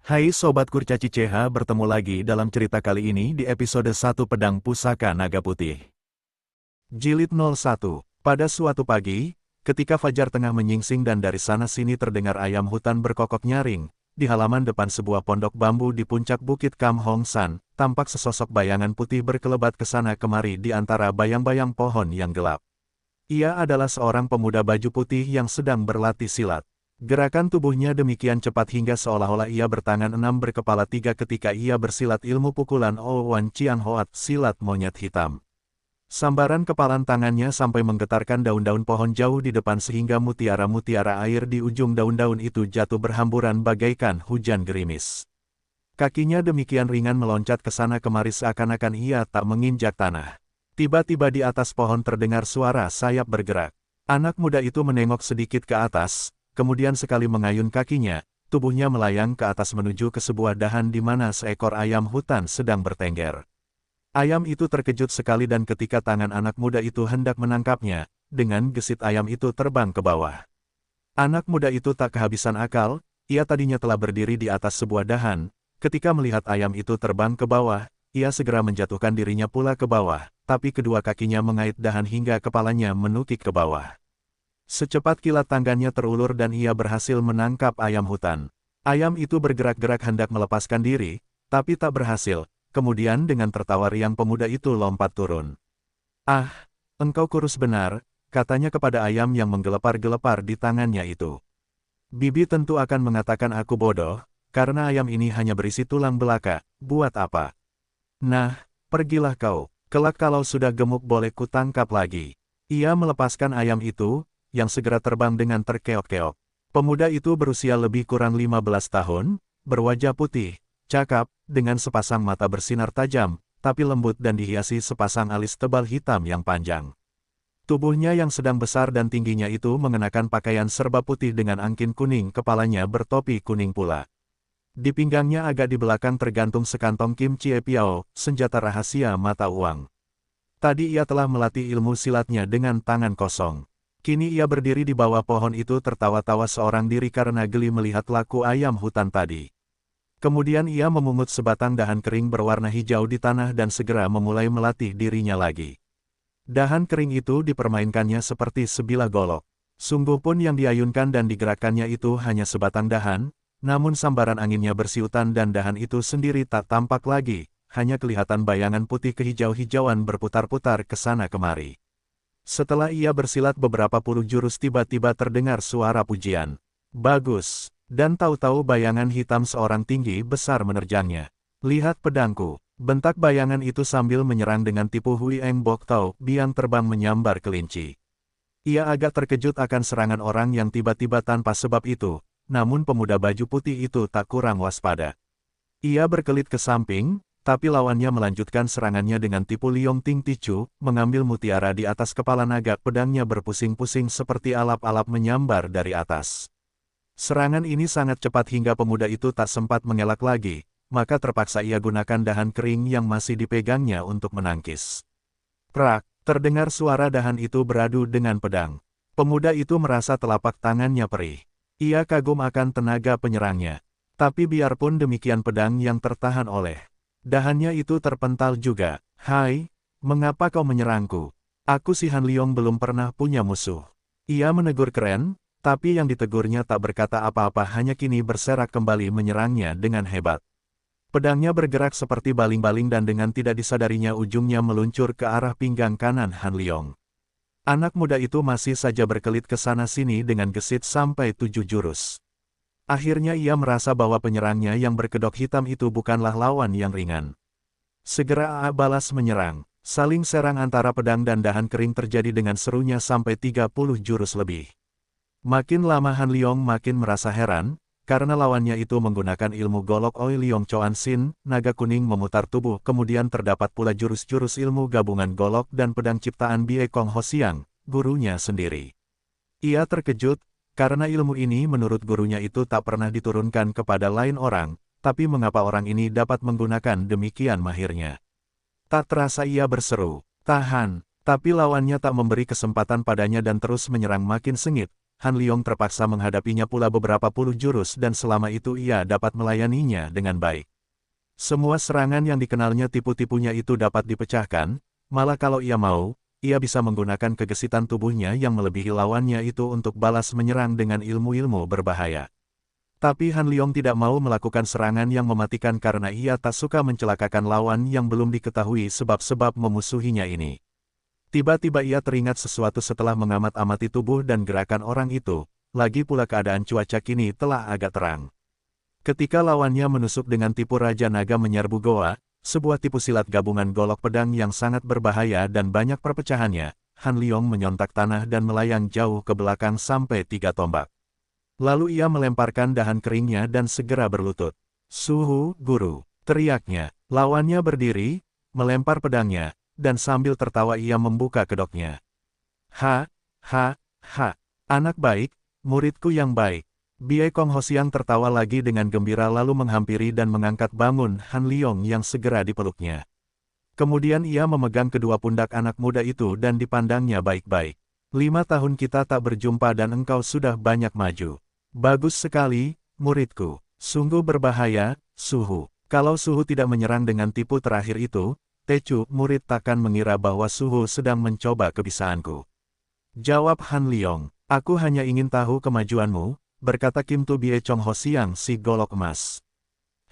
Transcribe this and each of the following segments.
Hai Sobat Kurcaci CH, bertemu lagi dalam cerita kali ini di episode 1 Pedang Pusaka Naga Putih. Jilid 01. Pada suatu pagi, ketika fajar tengah menyingsing dan dari sana-sini terdengar ayam hutan berkokok nyaring, di halaman depan sebuah pondok bambu di puncak bukit Kam Hong San, tampak sesosok bayangan putih berkelebat ke sana kemari di antara bayang-bayang pohon yang gelap. Ia adalah seorang pemuda baju putih yang sedang berlatih silat. Gerakan tubuhnya demikian cepat hingga seolah-olah ia bertangan 6 berkepala 3 ketika ia bersilat ilmu pukulan Owan Chiang Hoat, silat monyet hitam. Sambaran kepalan tangannya sampai menggetarkan daun-daun pohon jauh di depan sehingga mutiara-mutiara air di ujung daun-daun itu jatuh berhamburan bagaikan hujan gerimis. Kakinya demikian ringan meloncat ke sana kemari seakan-akan ia tak menginjak tanah. Tiba-tiba di atas pohon terdengar suara sayap bergerak. Anak muda itu menengok sedikit ke atas, kemudian sekali mengayun kakinya, tubuhnya melayang ke atas menuju ke sebuah dahan di mana seekor ayam hutan sedang bertengger. Ayam itu terkejut sekali dan ketika tangan anak muda itu hendak menangkapnya, dengan gesit ayam itu terbang ke bawah. Anak muda itu tak kehabisan akal, ia tadinya telah berdiri di atas sebuah dahan, ketika melihat ayam itu terbang ke bawah, ia segera menjatuhkan dirinya pula ke bawah, tapi kedua kakinya mengait dahan hingga kepalanya menukik ke bawah. Secepat kilat tangannya terulur dan ia berhasil menangkap ayam hutan. Ayam itu bergerak-gerak hendak melepaskan diri, tapi tak berhasil. Kemudian dengan tertawa riang pemuda itu lompat turun. "Ah, engkau kurus benar," katanya kepada ayam yang menggelepar-gelepar di tangannya itu. "Bibi tentu akan mengatakan aku bodoh, karena ayam ini hanya berisi tulang belaka, buat apa? Nah, pergilah kau, kelak kalau sudah gemuk boleh kutangkap lagi." Ia melepaskan ayam itu, yang segera terbang dengan terkeok-keok. Pemuda itu berusia lebih kurang 15 tahun, berwajah putih, cakap, dengan sepasang mata bersinar tajam, tapi lembut dan dihiasi sepasang alis tebal hitam yang panjang. Tubuhnya yang sedang besar dan tingginya itu mengenakan pakaian serba putih dengan angkin kuning, kepalanya bertopi kuning pula. Di pinggangnya agak di belakang tergantung sekantong Kim Chie Piao, senjata rahasia mata uang. Tadi ia telah melatih ilmu silatnya dengan tangan kosong. Kini ia berdiri di bawah pohon itu tertawa-tawa seorang diri karena geli melihat laku ayam hutan tadi. Kemudian ia memungut sebatang dahan kering berwarna hijau di tanah dan segera memulai melatih dirinya lagi. Dahan kering itu dipermainkannya seperti sebilah golok. Sungguh pun yang diayunkan dan digerakkannya itu hanya sebatang dahan, namun sambaran anginnya bersiutan dan dahan itu sendiri tak tampak lagi, hanya kelihatan bayangan putih kehijau-hijauan berputar-putar ke sana kemari. Setelah ia bersilat beberapa puluh jurus tiba-tiba terdengar suara pujian. "Bagus." Dan tahu-tahu bayangan hitam seorang tinggi besar menerjangnya. "Lihat pedangku," bentak bayangan itu sambil menyerang dengan tipu Hui Eng Bok Tau, biang terbang menyambar kelinci. Ia agak terkejut akan serangan orang yang tiba-tiba tanpa sebab itu, namun pemuda baju putih itu tak kurang waspada. Ia berkelit ke samping, tapi lawannya melanjutkan serangannya dengan tipu Liong Ting Ticu, mengambil mutiara di atas kepala naga. Pedangnya berpusing-pusing seperti alap-alap menyambar dari atas. Serangan ini sangat cepat hingga pemuda itu tak sempat mengelak lagi, maka terpaksa ia gunakan dahan kering yang masih dipegangnya untuk menangkis. Prak, terdengar suara dahan itu beradu dengan pedang. Pemuda itu merasa telapak tangannya perih. Ia kagum akan tenaga penyerangnya. Tapi biarpun demikian pedang yang tertahan oleh dahannya itu terpental juga. "Hai, mengapa kau menyerangku? Aku si Han Liong belum pernah punya musuh." Ia menegur keren, tapi yang ditegurnya tak berkata apa-apa, hanya kini berserak kembali menyerangnya dengan hebat. Pedangnya bergerak seperti baling-baling dan dengan tidak disadarinya ujungnya meluncur ke arah pinggang kanan Han Liong. Anak muda itu masih saja berkelit ke sana-sini dengan gesit sampai 7 jurus. Akhirnya ia merasa bahwa penyerangnya yang berkedok hitam itu bukanlah lawan yang ringan. Segera balas menyerang. Saling serang antara pedang dan dahan kering terjadi dengan serunya sampai 30 jurus lebih. Makin lama Han Liong makin merasa heran, karena lawannya itu menggunakan ilmu golok Oi Liong Choan Sin, naga kuning memutar tubuh, kemudian terdapat pula jurus-jurus ilmu gabungan golok dan pedang ciptaan Bie Kong Ho Siang, gurunya sendiri. Ia terkejut, karena ilmu ini menurut gurunya itu tak pernah diturunkan kepada lain orang, tapi mengapa orang ini dapat menggunakan demikian mahirnya? Tak terasa ia berseru, "Tahan!" Tapi lawannya tak memberi kesempatan padanya dan terus menyerang makin sengit. Han Liong terpaksa menghadapinya pula beberapa puluh jurus dan selama itu ia dapat melayaninya dengan baik. Semua serangan yang dikenalnya tipu-tipunya itu dapat dipecahkan, malah kalau ia mau, ia bisa menggunakan kegesitan tubuhnya yang melebihi lawannya itu untuk balas menyerang dengan ilmu-ilmu berbahaya. Tapi Han Liong tidak mau melakukan serangan yang mematikan karena ia tak suka mencelakakan lawan yang belum diketahui sebab-sebab memusuhinya ini. Tiba-tiba ia teringat sesuatu setelah mengamat-amati tubuh dan gerakan orang itu, lagi pula keadaan cuaca kini telah agak terang. Ketika lawannya menusuk dengan tipu Raja Naga menyerbu goa, sebuah tipu silat gabungan golok pedang yang sangat berbahaya dan banyak perpecahannya, Han Liong menyontak tanah dan melayang jauh ke belakang sampai 3 tombak. Lalu ia melemparkan dahan keringnya dan segera berlutut. "Suhu, guru!" teriaknya. Lawannya berdiri, melempar pedangnya, dan sambil tertawa ia membuka kedoknya. "Ha, ha, ha, anak baik, muridku yang baik." Bie Kong Hosiang tertawa lagi dengan gembira lalu menghampiri dan mengangkat bangun Han Liong yang segera dipeluknya. Kemudian ia memegang kedua pundak anak muda itu dan dipandangnya baik-baik. 5 tahun kita tak berjumpa dan engkau sudah banyak maju. Bagus sekali, muridku. Sungguh berbahaya, Suhu. Kalau Suhu tidak menyerang dengan tipu terakhir itu, Tecu, murid takkan mengira bahwa Suhu sedang mencoba kebisaanku. Jawab Han Liong, aku hanya ingin tahu kemajuanmu, berkata Kim Tu Bie Chong Hosiang si golok emas.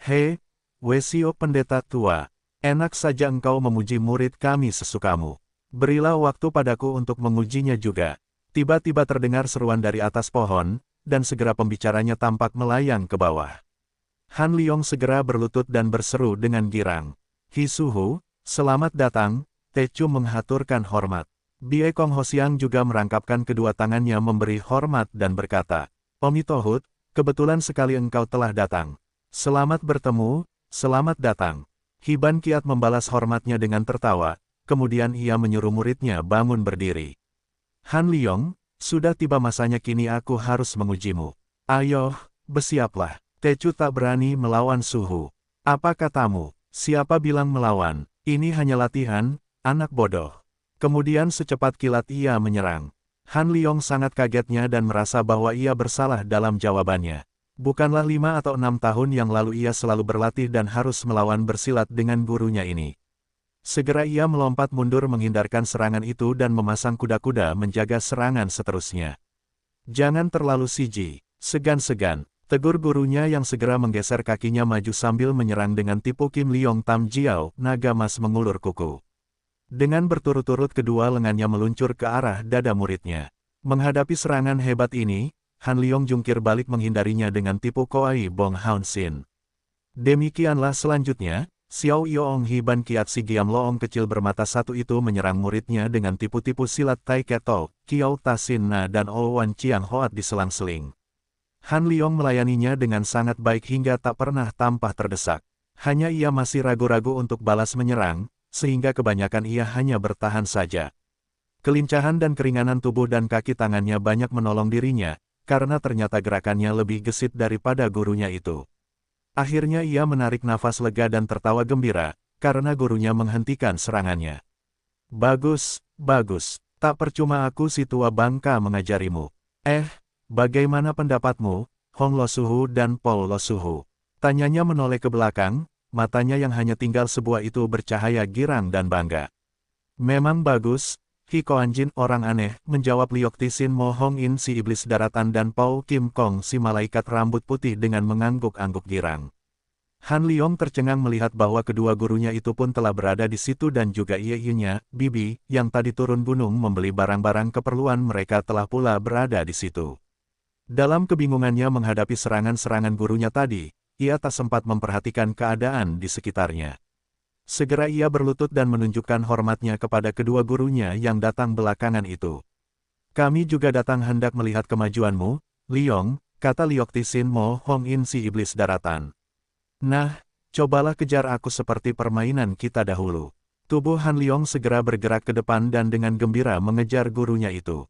He, Wesio pendeta tua, enak saja engkau memuji murid kami sesukamu. Berilah waktu padaku untuk mengujinya juga. Tiba-tiba terdengar seruan dari atas pohon, dan segera pembicaranya tampak melayang ke bawah. Han Liong segera berlutut dan berseru dengan girang. "Hi Suhu, selamat datang." Tecu menghaturkan hormat. Bie Kong Hosiang juga merangkapkan kedua tangannya memberi hormat dan berkata, "Omi Tohut, kebetulan sekali engkau telah datang. Selamat bertemu, selamat datang." Hiban Kiat membalas hormatnya dengan tertawa, kemudian ia menyuruh muridnya bangun berdiri. "Han Liong, sudah tiba masanya kini aku harus mengujimu. Ayo, bersiaplah." Tecu tak berani melawan Suhu. "Apa katamu? Siapa bilang melawan? Ini hanya latihan, anak bodoh." Kemudian secepat kilat ia menyerang. Han Liong sangat kagetnya dan merasa bahwa ia bersalah dalam jawabannya. Bukanlah 5 atau 6 tahun yang lalu ia selalu berlatih dan harus melawan bersilat dengan gurunya ini. Segera ia melompat mundur menghindarkan serangan itu dan memasang kuda-kuda menjaga serangan seterusnya. "Jangan terlalu segan-segan," tegur gurunya yang segera menggeser kakinya maju sambil menyerang dengan tipu Kim Liong Tam Jiao, naga mas mengulur kuku. Dengan berturut-turut kedua lengannya meluncur ke arah dada muridnya. Menghadapi serangan hebat ini, Han Liong jungkir balik menghindarinya dengan tipu Koai Bong Haun Sin. Demikianlah selanjutnya, Xiao Yoong Hiban Kiat si Giam Loong kecil bermata satu itu menyerang muridnya dengan tipu-tipu silat Tai Keto, Kiao Ta Sin Na dan Owan Chiang Hoat diselang-seling. Han Liong melayaninya dengan sangat baik hingga tak pernah tampak terdesak. Hanya ia masih ragu-ragu untuk balas menyerang, sehingga kebanyakan ia hanya bertahan saja. Kelincahan dan keringanan tubuh dan kaki tangannya banyak menolong dirinya, karena ternyata gerakannya lebih gesit daripada gurunya itu. Akhirnya ia menarik nafas lega dan tertawa gembira, karena gurunya menghentikan serangannya. "Bagus, bagus. Tak percuma aku si tua bangka mengajarimu. Bagaimana pendapatmu, Hong Lo Suhu dan Paul Lo Suhu?" Tanyanya menoleh ke belakang, matanya yang hanya tinggal sebuah itu bercahaya girang dan bangga. "Memang bagus, Hi Koan Jin orang aneh," menjawab Liok Tisin Mo Hong In si iblis daratan dan Pau Kim Kong si malaikat rambut putih dengan mengangguk-angguk girang. Han Liong tercengang melihat bahwa kedua gurunya itu pun telah berada di situ dan juga Ie-nya, Bibi, yang tadi turun gunung membeli barang-barang keperluan mereka telah pula berada di situ. Dalam kebingungannya menghadapi serangan-serangan gurunya tadi, ia tak sempat memperhatikan keadaan di sekitarnya. Segera ia berlutut dan menunjukkan hormatnya kepada kedua gurunya yang datang belakangan itu. "Kami juga datang hendak melihat kemajuanmu, Liong," kata Liok Tisin Mo Hong In si iblis daratan. "Nah, cobalah kejar aku seperti permainan kita dahulu." Tubuh Han Liong segera bergerak ke depan dan dengan gembira mengejar gurunya itu.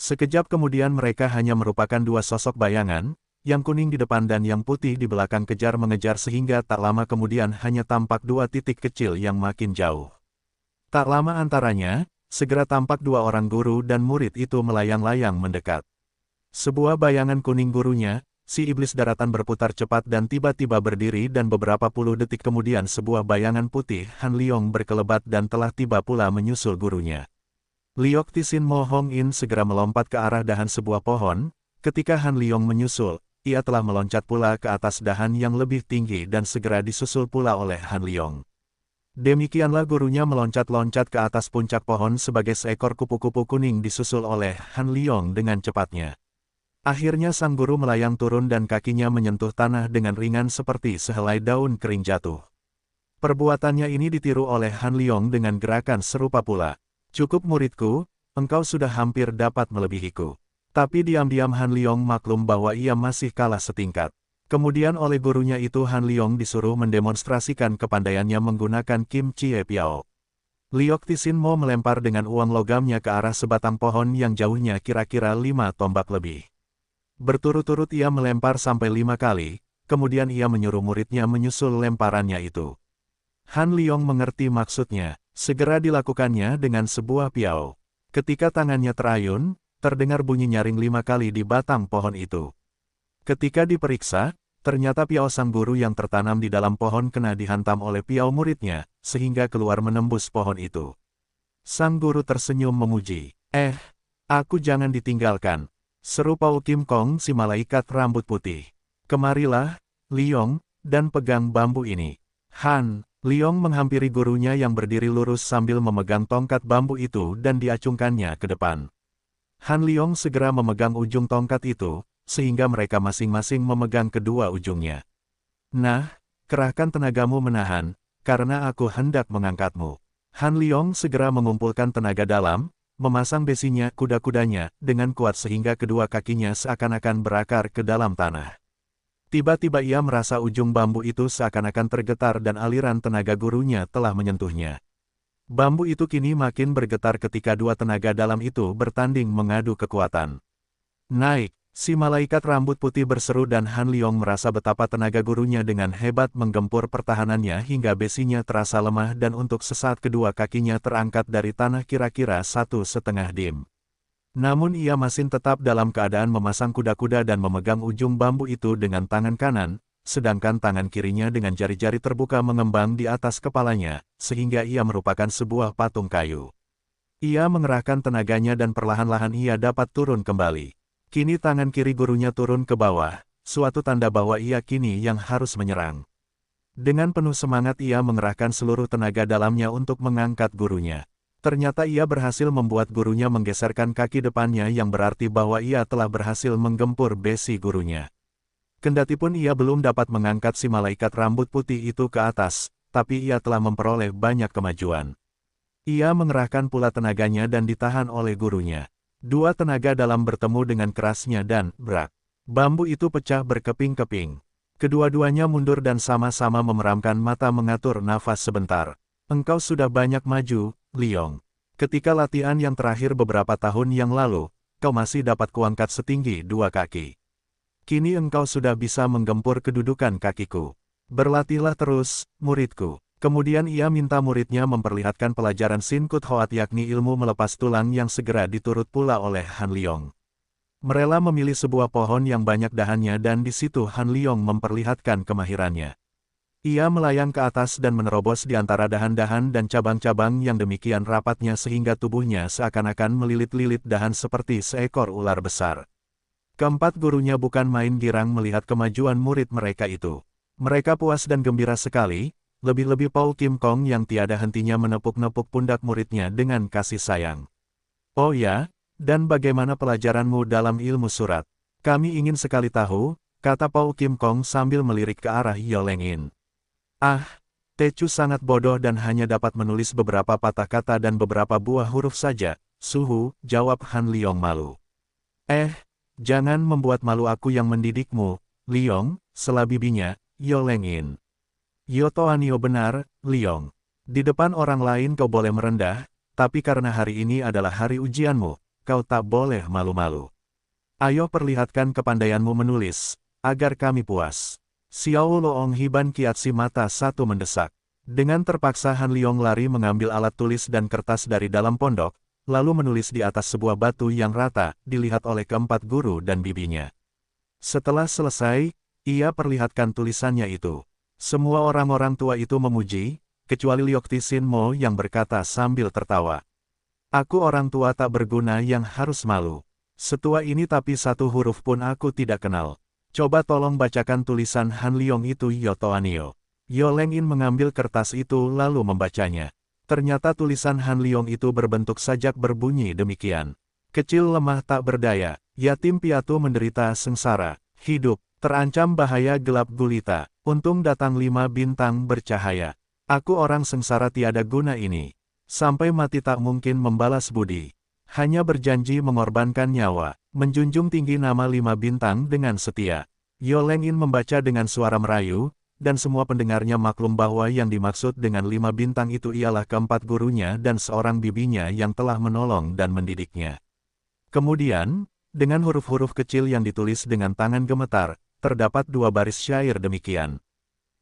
Sekejap kemudian mereka hanya merupakan dua sosok bayangan, yang kuning di depan dan yang putih di belakang kejar-mengejar sehingga tak lama kemudian hanya tampak dua titik kecil yang makin jauh. Tak lama antaranya, segera tampak dua orang guru dan murid itu melayang-layang mendekat. Sebuah bayangan kuning gurunya, si iblis daratan berputar cepat dan tiba-tiba berdiri dan beberapa puluh detik kemudian sebuah bayangan putih Han Liong berkelebat dan telah tiba pula menyusul gurunya. Liok Tisin Mo Hong In segera melompat ke arah dahan sebuah pohon, ketika Han Liong menyusul, ia telah meloncat pula ke atas dahan yang lebih tinggi dan segera disusul pula oleh Han Liong. Demikianlah gurunya meloncat-loncat ke atas puncak pohon sebagai seekor kupu-kupu kuning disusul oleh Han Liong dengan cepatnya. Akhirnya sang guru melayang turun dan kakinya menyentuh tanah dengan ringan seperti sehelai daun kering jatuh. Perbuatannya ini ditiru oleh Han Liong dengan gerakan serupa pula. Cukup muridku, engkau sudah hampir dapat melebihiku. Tapi diam-diam Han Liong maklum bahwa ia masih kalah setingkat. Kemudian oleh gurunya itu Han Liong disuruh mendemonstrasikan kepandaiannya menggunakan Kim Chie Piao. Liok Tisin Mo melempar dengan uang logamnya ke arah sebatang pohon yang jauhnya kira-kira 5 tombak lebih. Berturut-turut ia melempar sampai 5 kali, kemudian ia menyuruh muridnya menyusul lemparannya itu. Han Liong mengerti maksudnya, segera dilakukannya dengan sebuah piao. Ketika tangannya terayun, terdengar bunyi nyaring 5 kali di batang pohon itu. Ketika diperiksa, ternyata piao sang guru yang tertanam di dalam pohon kena dihantam oleh piao muridnya, sehingga keluar menembus pohon itu. Sang guru tersenyum memuji. Aku jangan ditinggalkan, seru Pao Kim Kong si malaikat rambut putih. Kemarilah, Liong, dan pegang bambu ini. Han Liong menghampiri gurunya yang berdiri lurus sambil memegang tongkat bambu itu dan diacungkannya ke depan. Han Liong segera memegang ujung tongkat itu, sehingga mereka masing-masing memegang kedua ujungnya. Nah, kerahkan tenagamu menahan, karena aku hendak mengangkatmu. Han Liong segera mengumpulkan tenaga dalam, memasang besinya kuda-kudanya dengan kuat sehingga kedua kakinya seakan-akan berakar ke dalam tanah. Tiba-tiba ia merasa ujung bambu itu seakan-akan tergetar dan aliran tenaga gurunya telah menyentuhnya. Bambu itu kini makin bergetar ketika dua tenaga dalam itu bertanding mengadu kekuatan. Naik, si malaikat rambut putih berseru dan Han Liong merasa betapa tenaga gurunya dengan hebat menggempur pertahanannya hingga besinya terasa lemah dan untuk sesaat kedua kakinya terangkat dari tanah kira-kira 1,5 dim. Namun ia masih tetap dalam keadaan memasang kuda-kuda dan memegang ujung bambu itu dengan tangan kanan, sedangkan tangan kirinya dengan jari-jari terbuka mengembang di atas kepalanya, sehingga ia merupakan sebuah patung kayu. Ia mengerahkan tenaganya dan perlahan-lahan ia dapat turun kembali. Kini tangan kiri gurunya turun ke bawah, suatu tanda bahwa ia kini yang harus menyerang. Dengan penuh semangat ia mengerahkan seluruh tenaga dalamnya untuk mengangkat gurunya. Ternyata ia berhasil membuat gurunya menggeserkan kaki depannya yang berarti bahwa ia telah berhasil menggempur besi gurunya. Kendatipun ia belum dapat mengangkat si malaikat rambut putih itu ke atas, tapi ia telah memperoleh banyak kemajuan. Ia mengerahkan pula tenaganya dan ditahan oleh gurunya. Dua tenaga dalam bertemu dengan kerasnya dan, brak. Bambu itu pecah berkeping-keping. Kedua-duanya mundur dan sama-sama memeramkan mata mengatur nafas sebentar. Engkau sudah banyak maju, Liong. Ketika latihan yang terakhir beberapa tahun yang lalu, kau masih dapat kuangkat setinggi 2 kaki. Kini engkau sudah bisa menggempur kedudukan kakiku. Berlatihlah terus, muridku. Kemudian ia minta muridnya memperlihatkan pelajaran Sin Kut Hoat yakni ilmu melepas tulang yang segera diturut pula oleh Han Liong. Merela memilih sebuah pohon yang banyak dahannya dan di situ Han Liong memperlihatkan kemahirannya. Ia melayang ke atas dan menerobos di antara dahan-dahan dan cabang-cabang yang demikian rapatnya sehingga tubuhnya seakan-akan melilit-lilit dahan seperti seekor ular besar. Keempat gurunya bukan main girang melihat kemajuan murid mereka itu. Mereka puas dan gembira sekali, lebih-lebih Pao Kim Kong yang tiada hentinya menepuk-nepuk pundak muridnya dengan kasih sayang. Oh ya, dan bagaimana pelajaranmu dalam ilmu surat? Kami ingin sekali tahu, kata Pao Kim Kong sambil melirik ke arah Yolengin. Tecu sangat bodoh dan hanya dapat menulis beberapa patah kata dan beberapa buah huruf saja, Suhu, jawab Han Liong malu. Jangan membuat malu aku yang mendidikmu, Liong, sela bibinya, Yolengin. Yotoanio benar, Liong. Di depan orang lain kau boleh merendah, tapi karena hari ini adalah hari ujianmu, kau tak boleh malu-malu. Ayo perlihatkan kepandaianmu menulis, agar kami puas. Xiao Loong Hiban Kiatsi mata satu mendesak. Dengan terpaksa Han Liong lari mengambil alat tulis dan kertas dari dalam pondok, lalu menulis di atas sebuah batu yang rata, dilihat oleh keempat guru dan bibinya. Setelah selesai, ia perlihatkan tulisannya itu. Semua orang-orang tua itu memuji, kecuali Liokti Sinmo yang berkata sambil tertawa. Aku orang tua tak berguna yang harus malu. Setua ini tapi satu huruf pun aku tidak kenal. Coba tolong bacakan tulisan Han Liong itu Yotoanio. Yo Leng In mengambil kertas itu lalu membacanya. Ternyata tulisan Han Liong itu berbentuk sajak berbunyi demikian. Kecil lemah tak berdaya, yatim piatu menderita sengsara, hidup, terancam bahaya gelap gulita, untung datang 5 bintang bercahaya. Aku orang sengsara tiada guna ini. Sampai mati tak mungkin membalas budi. Hanya berjanji mengorbankan nyawa, menjunjung tinggi nama 5 bintang dengan setia. Yo Leng In membaca dengan suara merayu, dan semua pendengarnya maklum bahwa yang dimaksud dengan 5 bintang itu ialah keempat gurunya dan seorang bibinya yang telah menolong dan mendidiknya. Kemudian, dengan huruf-huruf kecil yang ditulis dengan tangan gemetar, terdapat 2 baris syair demikian.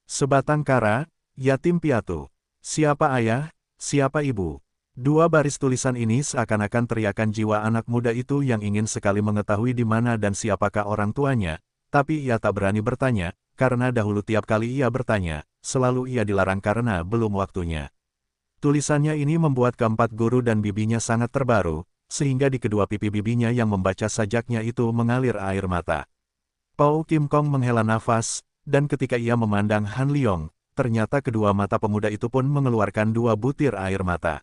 Sebatang kara, yatim piatu. Siapa ayah, siapa ibu? 2 baris tulisan ini seakan-akan teriakan jiwa anak muda itu yang ingin sekali mengetahui di mana dan siapakah orang tuanya, tapi ia tak berani bertanya, karena dahulu tiap kali ia bertanya, selalu ia dilarang karena belum waktunya. Tulisannya ini membuat keempat guru dan bibinya sangat terbaru, sehingga di kedua pipi bibinya yang membaca sajaknya itu mengalir air mata. Pao Kim Kong menghela nafas, dan ketika ia memandang Han Liong, ternyata kedua mata pemuda itu pun mengeluarkan 2 butir air mata.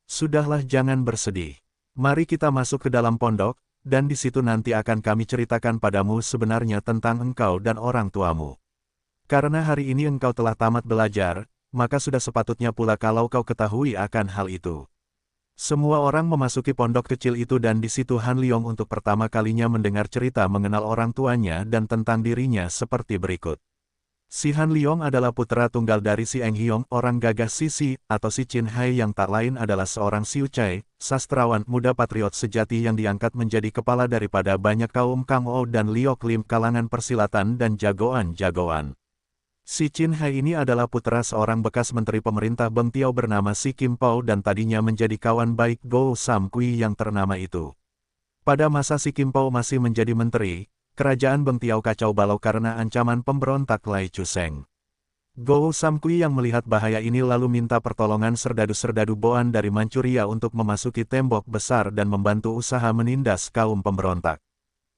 Sudahlah jangan bersedih. Mari kita masuk ke dalam pondok, dan di situ nanti akan kami ceritakan padamu sebenarnya tentang engkau dan orang tuamu. Karena hari ini engkau telah tamat belajar, maka sudah sepatutnya pula kalau kau ketahui akan hal itu. Semua orang memasuki pondok kecil itu dan di situ Han Liong untuk pertama kalinya mendengar cerita mengenal orang tuanya dan tentang dirinya seperti berikut. Si Han Liong adalah putra tunggal dari si Eng Hiong, orang gagah Sisi, atau si Chin Hai yang tak lain adalah seorang Siu Chai, sastrawan muda patriot sejati yang diangkat menjadi kepala daripada banyak kaum Kang O dan Liok Lim kalangan persilatan dan jagoan-jagoan. Si Chin Hai ini adalah putra seorang bekas menteri pemerintah Beng Tiao bernama Si Kim Pao dan tadinya menjadi kawan baik Go Sam Kui yang ternama itu. Pada masa Si Kim Pao masih menjadi menteri, kerajaan Beng Tiao kacau balau karena ancaman pemberontak Lai Chuseng. Go Sam Kui yang melihat bahaya ini lalu minta pertolongan serdadu-serdadu Boan dari Manchuria untuk memasuki tembok besar dan membantu usaha menindas kaum pemberontak.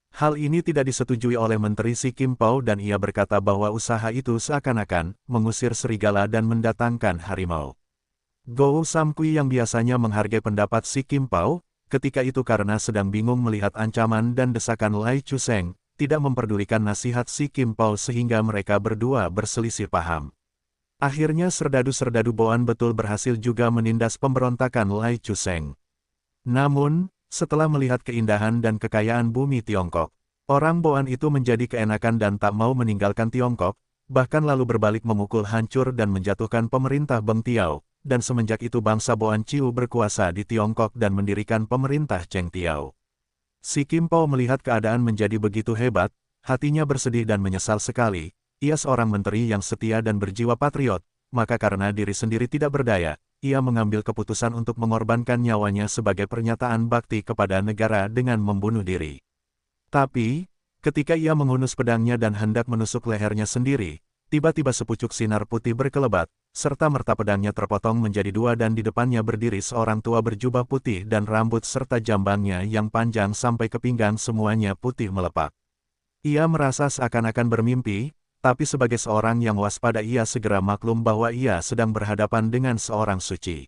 Hal ini tidak disetujui oleh Menteri Si Kim Pao dan ia berkata bahwa usaha itu seakan-akan mengusir serigala dan mendatangkan harimau. Go Sam Kui yang biasanya menghargai pendapat Si Kim Pao, ketika itu karena sedang bingung melihat ancaman dan desakan Lai Chuseng, tidak memperdulikan nasihat Si Kim Pao sehingga mereka berdua berselisih paham. Akhirnya serdadu-serdadu Boan betul berhasil juga menindas pemberontakan Lai Chuseng. Namun, setelah melihat keindahan dan kekayaan bumi Tiongkok, orang Boan itu menjadi keenakan dan tak mau meninggalkan Tiongkok, bahkan lalu berbalik memukul hancur dan menjatuhkan pemerintah Beng Tiao, dan semenjak itu bangsa Boan Chiu berkuasa di Tiongkok dan mendirikan pemerintah Cheng Tiao. Si Kim Pao melihat keadaan menjadi begitu hebat, hatinya bersedih dan menyesal sekali. Ia seorang menteri yang setia dan berjiwa patriot, maka karena diri sendiri tidak berdaya, ia mengambil keputusan untuk mengorbankan nyawanya sebagai pernyataan bakti kepada negara dengan membunuh diri. Tapi, ketika ia menghunus pedangnya dan hendak menusuk lehernya sendiri, tiba-tiba sepucuk sinar putih berkelebat, serta merta pedangnya terpotong menjadi 2 dan di depannya berdiri seorang tua berjubah putih dan rambut serta jambangnya yang panjang sampai ke pinggang semuanya putih melepak. Ia merasa seakan-akan bermimpi, tapi sebagai seorang yang waspada ia segera maklum bahwa ia sedang berhadapan dengan seorang suci.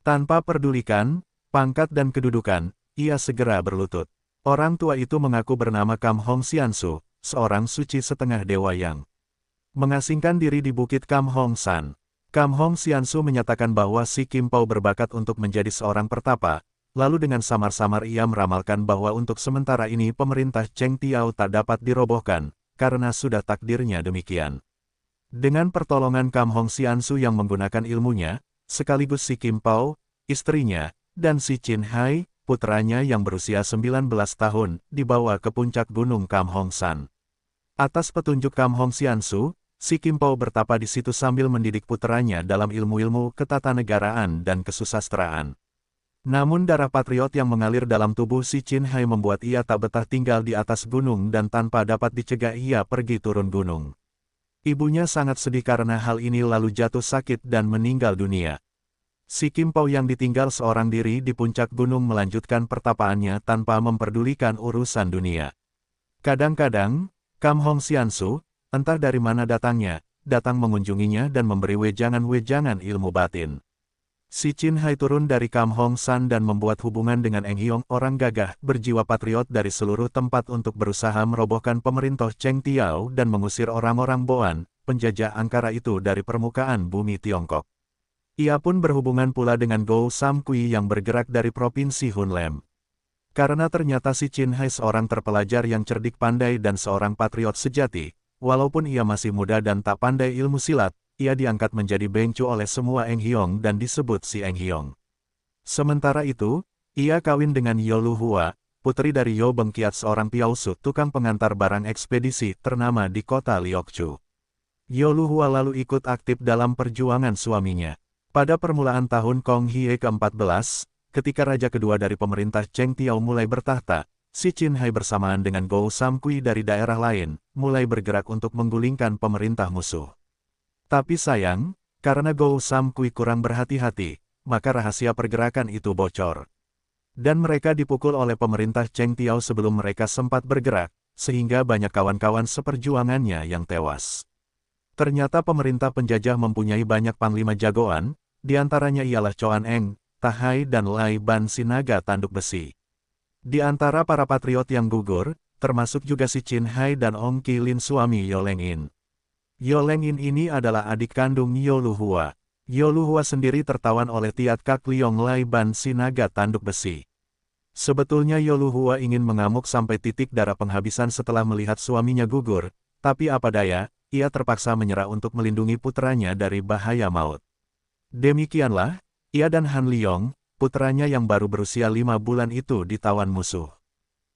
Tanpa pedulikan pangkat dan kedudukan, ia segera berlutut. Orang tua itu mengaku bernama Kam Hong Siansu, seorang suci setengah dewa yang mengasingkan diri di Bukit Kam Hong San. Kam Hong Siansu menyatakan bahwa Si Kim Pao berbakat untuk menjadi seorang pertapa, lalu dengan samar-samar ia meramalkan bahwa untuk sementara ini pemerintah Cheng Tiao tak dapat dirobohkan, karena sudah takdirnya demikian. Dengan pertolongan Kam Hong Siansu yang menggunakan ilmunya, sekaligus Si Kim Pao, istrinya, dan Si Chin Hai, putranya yang berusia 19 tahun, dibawa ke puncak gunung Kam Hong San. Atas petunjuk Kam Hong Siansu, Si Kim Pao bertapa di situ sambil mendidik puteranya dalam ilmu-ilmu ketatanegaraan dan kesusastraan. Namun darah patriot yang mengalir dalam tubuh si Qin Hai membuat ia tak betah tinggal di atas gunung dan tanpa dapat dicegah ia pergi turun gunung. Ibunya sangat sedih karena hal ini lalu jatuh sakit dan meninggal dunia. Si Kim Pao yang ditinggal seorang diri di puncak gunung melanjutkan pertapaannya tanpa memperdulikan urusan dunia. Kadang-kadang, Kam Hong Xiansu, entah dari mana datangnya, datang mengunjunginya dan memberi wejangan-wejangan ilmu batin. Si Qin Hai turun dari Kam Hong San dan membuat hubungan dengan Eng Hiong, orang gagah, berjiwa patriot dari seluruh tempat untuk berusaha merobohkan pemerintah Cheng Tiao dan mengusir orang-orang Boan, penjajah angkara itu dari permukaan bumi Tiongkok. Ia pun berhubungan pula dengan Gou Sam Kui yang bergerak dari Provinsi Hunlem. Karena ternyata si Qin Hai seorang terpelajar yang cerdik pandai dan seorang patriot sejati, walaupun ia masih muda dan tak pandai ilmu silat, ia diangkat menjadi bengcu oleh semua Eng Hiong dan disebut si Eng Hiong. Sementara itu, ia kawin dengan Yo Lu Hua, putri dari Yo Bengkiat seorang piausu tukang pengantar barang ekspedisi ternama di kota Liokchu. Yo Lu Hua lalu ikut aktif dalam perjuangan suaminya. Pada permulaan tahun Kong Hie ke-14, ketika raja kedua dari pemerintah Cheng Tiao mulai bertahta, si Qin Hai bersamaan dengan Gou Sam Kui dari daerah lain, mulai bergerak untuk menggulingkan pemerintah musuh. Tapi sayang, karena Gou Sam Kui kurang berhati-hati, maka rahasia pergerakan itu bocor. Dan mereka dipukul oleh pemerintah Cheng Tiao sebelum mereka sempat bergerak, sehingga banyak kawan-kawan seperjuangannya yang tewas. Ternyata pemerintah penjajah mempunyai banyak panglima jagoan, di antaranya ialah Choan Eng, Tahai dan Lai Ban si naga tanduk besi. Di antara para patriot yang gugur, termasuk juga si Qin Hai dan Ong Qi Lin suami Yo Leng In. Yo Leng In ini adalah adik kandung Yo Lu Hua. Yo Lu Hua sendiri tertawan oleh Tiat Kak Liong Lai Ban si naga tanduk besi. Sebetulnya Yo Lu Hua ingin mengamuk sampai titik darah penghabisan setelah melihat suaminya gugur, tapi apa daya, ia terpaksa menyerah untuk melindungi putranya dari bahaya maut. Demikianlah, ia dan Han Liong, putranya yang baru berusia 5 bulan itu ditawan musuh.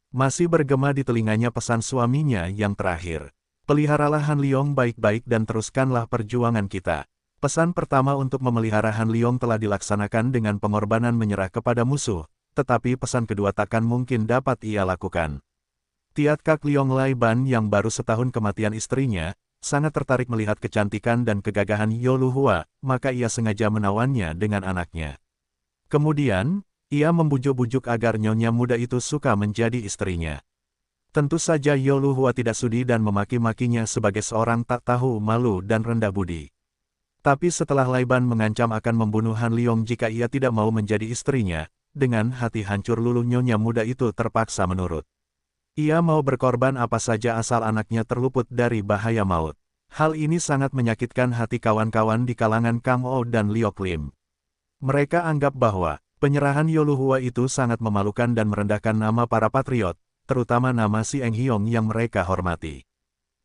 Masih bergema di telinganya pesan suaminya yang terakhir. Peliharalah Han Liong baik-baik dan teruskanlah perjuangan kita. Pesan pertama untuk memelihara Han Liong telah dilaksanakan dengan pengorbanan menyerah kepada musuh, tetapi pesan kedua takkan mungkin dapat ia lakukan. Tiat Kak Liong Lai Ban yang baru setahun kematian istrinya, sangat tertarik melihat kecantikan dan kegagahan Yo Lu Hua, maka ia sengaja menawannya dengan anaknya. Kemudian, ia membujuk-bujuk agar nyonya muda itu suka menjadi istrinya. Tentu saja Yo Lu Hua tidak sudi dan memaki-makinya sebagai seorang tak tahu malu dan rendah budi. Tapi setelah Lai Ban mengancam akan membunuh Han Liong jika ia tidak mau menjadi istrinya, dengan hati hancur luluh nyonya muda itu terpaksa menurut. Ia mau berkorban apa saja asal anaknya terluput dari bahaya maut. Hal ini sangat menyakitkan hati kawan-kawan di kalangan Kang O dan Liok Lim. Mereka anggap bahwa penyerahan Yo Lu Hua itu sangat memalukan dan merendahkan nama para patriot, terutama nama si Eng Hiong yang mereka hormati.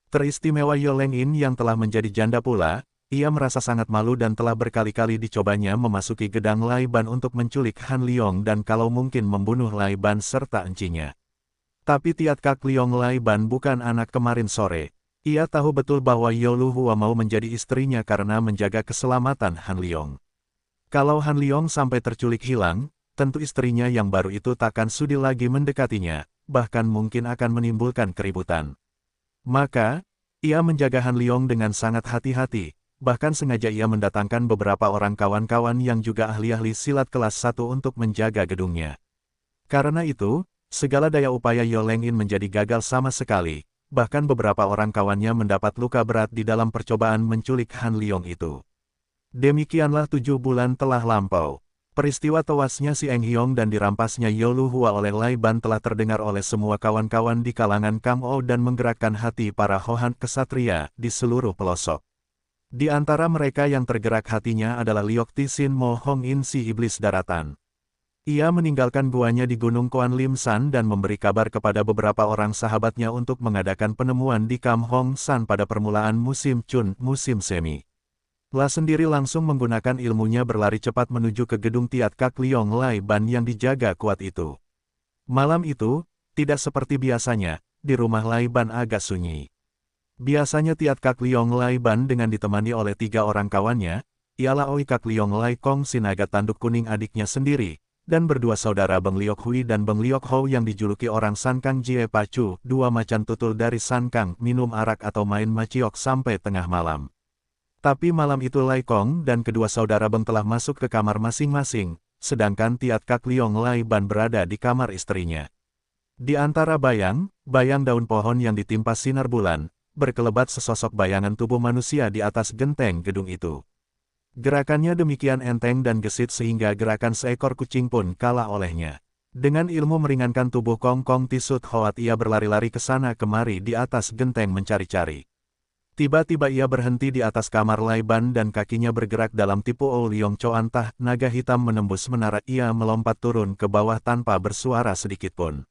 Teristimewa Yo Leng In yang telah menjadi janda pula, ia merasa sangat malu dan telah berkali-kali dicobanya memasuki gedang Lai Ban untuk menculik Han Liong dan kalau mungkin membunuh Lai Ban serta encinya. Tapi Tiat Kak Liong Lai Ban bukan anak kemarin sore. Ia tahu betul bahwa Yo Lu Hua mau menjadi istrinya karena menjaga keselamatan Han Liong. Kalau Han Liong sampai terculik hilang, tentu istrinya yang baru itu takkan sudi lagi mendekatinya, bahkan mungkin akan menimbulkan keributan. Maka, ia menjaga Han Liong dengan sangat hati-hati, bahkan sengaja ia mendatangkan beberapa orang kawan-kawan yang juga ahli-ahli silat kelas 1 untuk menjaga gedungnya. Karena itu, segala daya upaya Yo Leng In menjadi gagal sama sekali, bahkan beberapa orang kawannya mendapat luka berat di dalam percobaan menculik Han Liong itu. Demikianlah 7 bulan telah lampau. Peristiwa tewasnya si Eng Hiong dan dirampasnya Yo Lu Hua oleh Lai Ban telah terdengar oleh semua kawan-kawan di kalangan Kang O dan menggerakkan hati para Hohan kesatria di seluruh pelosok. Di antara mereka yang tergerak hatinya adalah Liok Tisin Mo Hong In si iblis daratan. Ia meninggalkan guanya di Gunung Kuan Lim San dan memberi kabar kepada beberapa orang sahabatnya untuk mengadakan penemuan di Kam Hong San pada permulaan musim Chun, musim semi. La sendiri langsung menggunakan ilmunya berlari cepat menuju ke gedung Tiat Kak Liong Lai Ban yang dijaga kuat itu. Malam itu, tidak seperti biasanya, di rumah Lai Ban agak sunyi. Biasanya Tiat Kak Liong Lai Ban dengan ditemani oleh 3 orang kawannya, ialah Oi Kak Liong Lai Kong si naga tanduk kuning adiknya sendiri, dan berdua saudara Beng Liok Hui dan Beng Liok Hou yang dijuluki orang Sankang Jie Pacu, dua macan tutul dari Sankang, minum arak atau main maciok sampai tengah malam. Tapi malam itu Lai Kong dan kedua saudara Beng telah masuk ke kamar masing-masing, sedangkan Tiat Kak Liong Lai Ban berada di kamar istrinya. Di antara bayang daun pohon yang ditimpa sinar bulan, berkelebat sesosok bayangan tubuh manusia di atas genteng gedung itu. Gerakannya demikian enteng dan gesit sehingga gerakan seekor kucing pun kalah olehnya. Dengan ilmu meringankan tubuh Kong Kong Tisut Hoat ia berlari-lari ke sana kemari di atas genteng mencari-cari. Tiba-tiba ia berhenti di atas kamar Lai Ban dan kakinya bergerak dalam tipu O Liong Choan Tah, naga hitam menembus menara. Ia melompat turun ke bawah tanpa bersuara sedikitpun.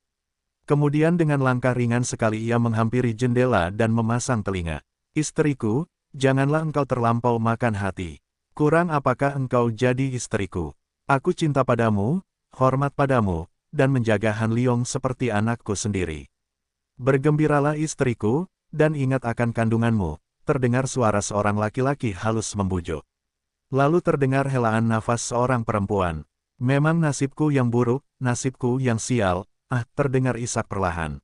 Kemudian dengan langkah ringan sekali ia menghampiri jendela dan memasang telinga. "Istriku, janganlah engkau terlampau makan hati. Kurang apakah engkau jadi istriku? Aku cinta padamu, hormat padamu, dan menjaga Han Liong seperti anakku sendiri. Bergembiralah istriku, dan ingat akan kandunganmu." Terdengar suara seorang laki-laki halus membujuk. Lalu terdengar helaan nafas seorang perempuan. "Memang nasibku yang buruk, nasibku yang sial." Terdengar isak perlahan.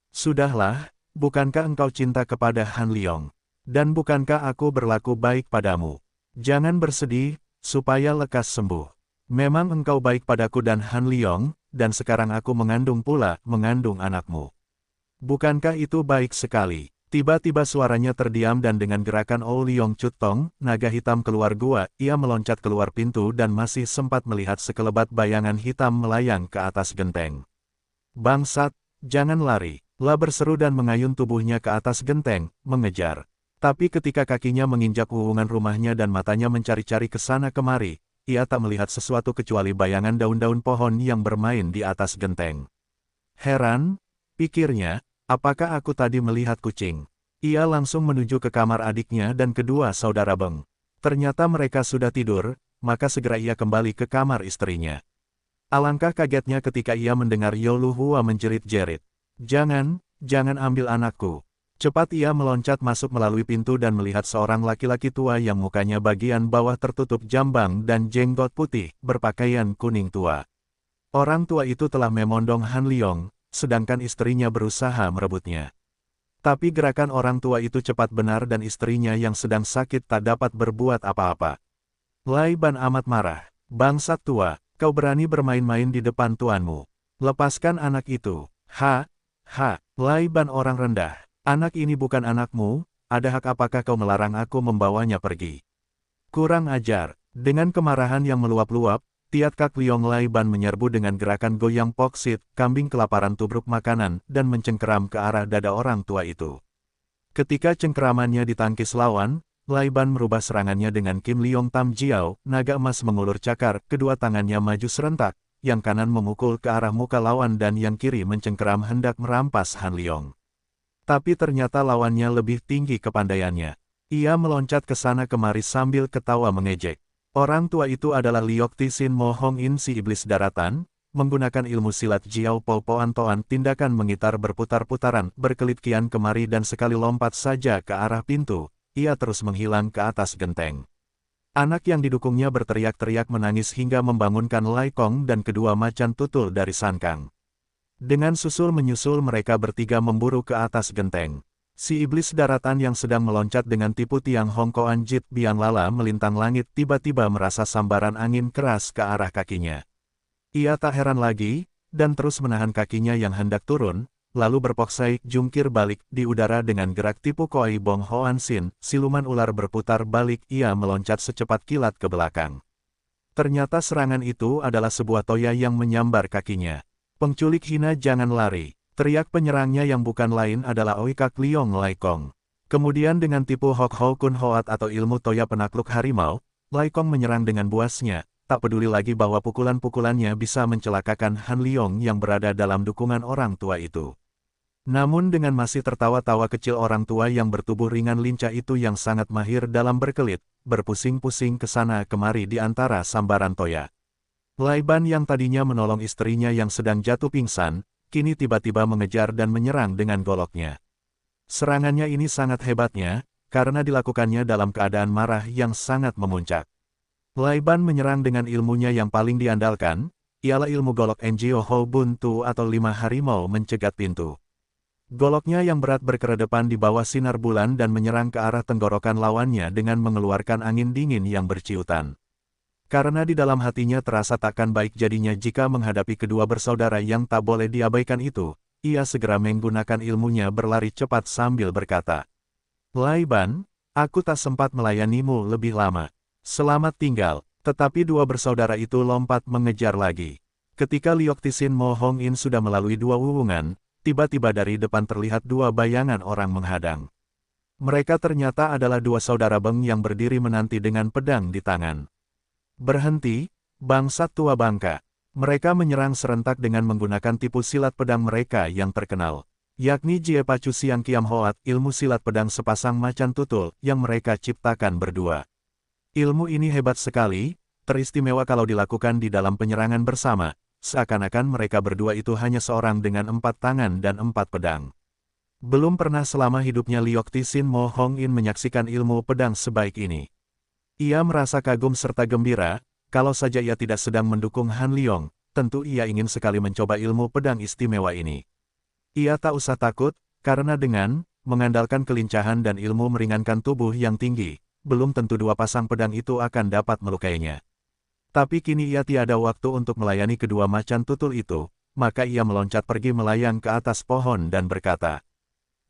"Sudahlah, bukankah engkau cinta kepada Han Liong? Dan bukankah aku berlaku baik padamu? Jangan bersedih, supaya lekas sembuh. Memang engkau baik padaku dan Han Liong, dan sekarang aku mengandung anakmu. Bukankah itu baik sekali?" Tiba-tiba suaranya terdiam dan dengan gerakan O Liong Cut Tong, naga hitam keluar gua, ia meloncat keluar pintu dan masih sempat melihat sekelebat bayangan hitam melayang ke atas genteng. "Bangsat, jangan lari!" La berseru dan mengayun tubuhnya ke atas genteng, mengejar. Tapi ketika kakinya menginjak uwungan rumahnya dan matanya mencari-cari ke sana kemari, ia tak melihat sesuatu kecuali bayangan daun-daun pohon yang bermain di atas genteng. "Heran," pikirnya, "apakah aku tadi melihat kucing?" Ia langsung menuju ke kamar adiknya dan kedua saudara Beng. Ternyata mereka sudah tidur, maka segera ia kembali ke kamar istrinya. Alangkah kagetnya ketika ia mendengar Yo Lu Hua menjerit-jerit. Jangan ambil anakku." Cepat ia meloncat masuk melalui pintu dan melihat seorang laki-laki tua yang mukanya bagian bawah tertutup jambang dan jenggot putih, berpakaian kuning tua. Orang tua itu telah memondong Han Liong, sedangkan istrinya berusaha merebutnya. Tapi gerakan orang tua itu cepat benar dan istrinya yang sedang sakit tak dapat berbuat apa-apa. Lai Ban amat marah. "Bangsat tua, kau berani bermain-main di depan tuanmu. Lepaskan anak itu." Lai Ban orang rendah. "Anak ini bukan anakmu, ada hak apakah kau melarang aku membawanya pergi?" "Kurang ajar." Dengan kemarahan yang meluap-luap, Tiat Kak Liong Lai Ban menyerbu dengan gerakan goyang poksit, kambing kelaparan tubruk makanan, dan mencengkeram ke arah dada orang tua itu. Ketika cengkeramannya ditangkis lawan, Lai Ban merubah serangannya dengan Kim Liong Tam Jiao, naga emas mengulur cakar, kedua tangannya maju serentak, yang kanan memukul ke arah muka lawan dan yang kiri mencengkeram hendak merampas Han Liong. Tapi ternyata lawannya lebih tinggi kepandaiannya. Ia meloncat ke sana kemari sambil ketawa mengejek. Orang tua itu adalah Liok Tisin Mo Hong In si iblis daratan, menggunakan ilmu silat Jiao Po Poan Toan, tindakan mengitar berputar-putaran, berkelit kian kemari dan sekali lompat saja ke arah pintu, ia terus menghilang ke atas genteng. Anak yang didukungnya berteriak-teriak menangis hingga membangunkan Lai Kong dan kedua macan tutul dari Sankang. Dengan susul-menyusul mereka bertiga memburu ke atas genteng. Si iblis daratan yang sedang meloncat dengan tipu tiang Hong Koan Jit Bian Lala melintang langit tiba-tiba merasa sambaran angin keras ke arah kakinya. Ia tak heran lagi, dan terus menahan kakinya yang hendak turun, lalu berpoksai jungkir balik di udara dengan gerak tipu Koi Bong Hoan Sin, siluman ular berputar balik. Ia meloncat secepat kilat ke belakang. Ternyata serangan itu adalah sebuah toya yang menyambar kakinya. "Penculik hina, jangan lari!" Teriak penyerangnya yang bukan lain adalah Oi Kak Liong Lai Kong. Kemudian dengan tipu Hok Ho Kun Hoat atau ilmu toya penakluk harimau, Lai Kong menyerang dengan buasnya, tak peduli lagi bahwa pukulan-pukulannya bisa mencelakakan Han Liong yang berada dalam dukungan orang tua itu. Namun dengan masih tertawa-tawa kecil orang tua yang bertubuh ringan lincah itu yang sangat mahir dalam berkelit, berpusing-pusing ke sana kemari di antara sambaran toya. Lai Ban yang tadinya menolong istrinya yang sedang jatuh pingsan, kini tiba-tiba mengejar dan menyerang dengan goloknya. Serangannya ini sangat hebatnya, karena dilakukannya dalam keadaan marah yang sangat memuncak. Lai Ban menyerang dengan ilmunya yang paling diandalkan, ialah ilmu golok Ngo Ho Buntu atau 5 harimau mencegat pintu. Goloknya yang berat berkeredepan di bawah sinar bulan dan menyerang ke arah tenggorokan lawannya dengan mengeluarkan angin dingin yang berciutan. Karena di dalam hatinya terasa takkan baik jadinya jika menghadapi kedua bersaudara yang tak boleh diabaikan itu, ia segera menggunakan ilmunya berlari cepat sambil berkata, "Lai Ban, aku tak sempat melayanimu lebih lama. Selamat tinggal." Tetapi dua bersaudara itu lompat mengejar lagi. Ketika Liok Tisin Mo Hong In sudah melalui dua wuwungan, tiba-tiba dari depan terlihat dua bayangan orang menghadang. Mereka ternyata adalah dua saudara Beng yang berdiri menanti dengan pedang di tangan. "Berhenti, bangsat tua bangka." Mereka menyerang serentak dengan menggunakan tipu silat pedang mereka yang terkenal, yakni Jie Pacu Siang Kiam Hoat, ilmu silat pedang sepasang macan tutul yang mereka ciptakan berdua. Ilmu ini hebat sekali, teristimewa kalau dilakukan di dalam penyerangan bersama, seakan-akan mereka berdua itu hanya seorang dengan 4 tangan dan 4 pedang. Belum pernah selama hidupnya Liok Tisin Mo Hong In menyaksikan ilmu pedang sebaik ini. Ia merasa kagum serta gembira, kalau saja ia tidak sedang mendukung Han Liong, tentu ia ingin sekali mencoba ilmu pedang istimewa ini. Ia tak usah takut, karena dengan mengandalkan kelincahan dan ilmu meringankan tubuh yang tinggi, belum tentu dua pasang pedang itu akan dapat melukainya. Tapi kini ia tiada waktu untuk melayani kedua macan tutul itu, maka ia meloncat pergi melayang ke atas pohon dan berkata,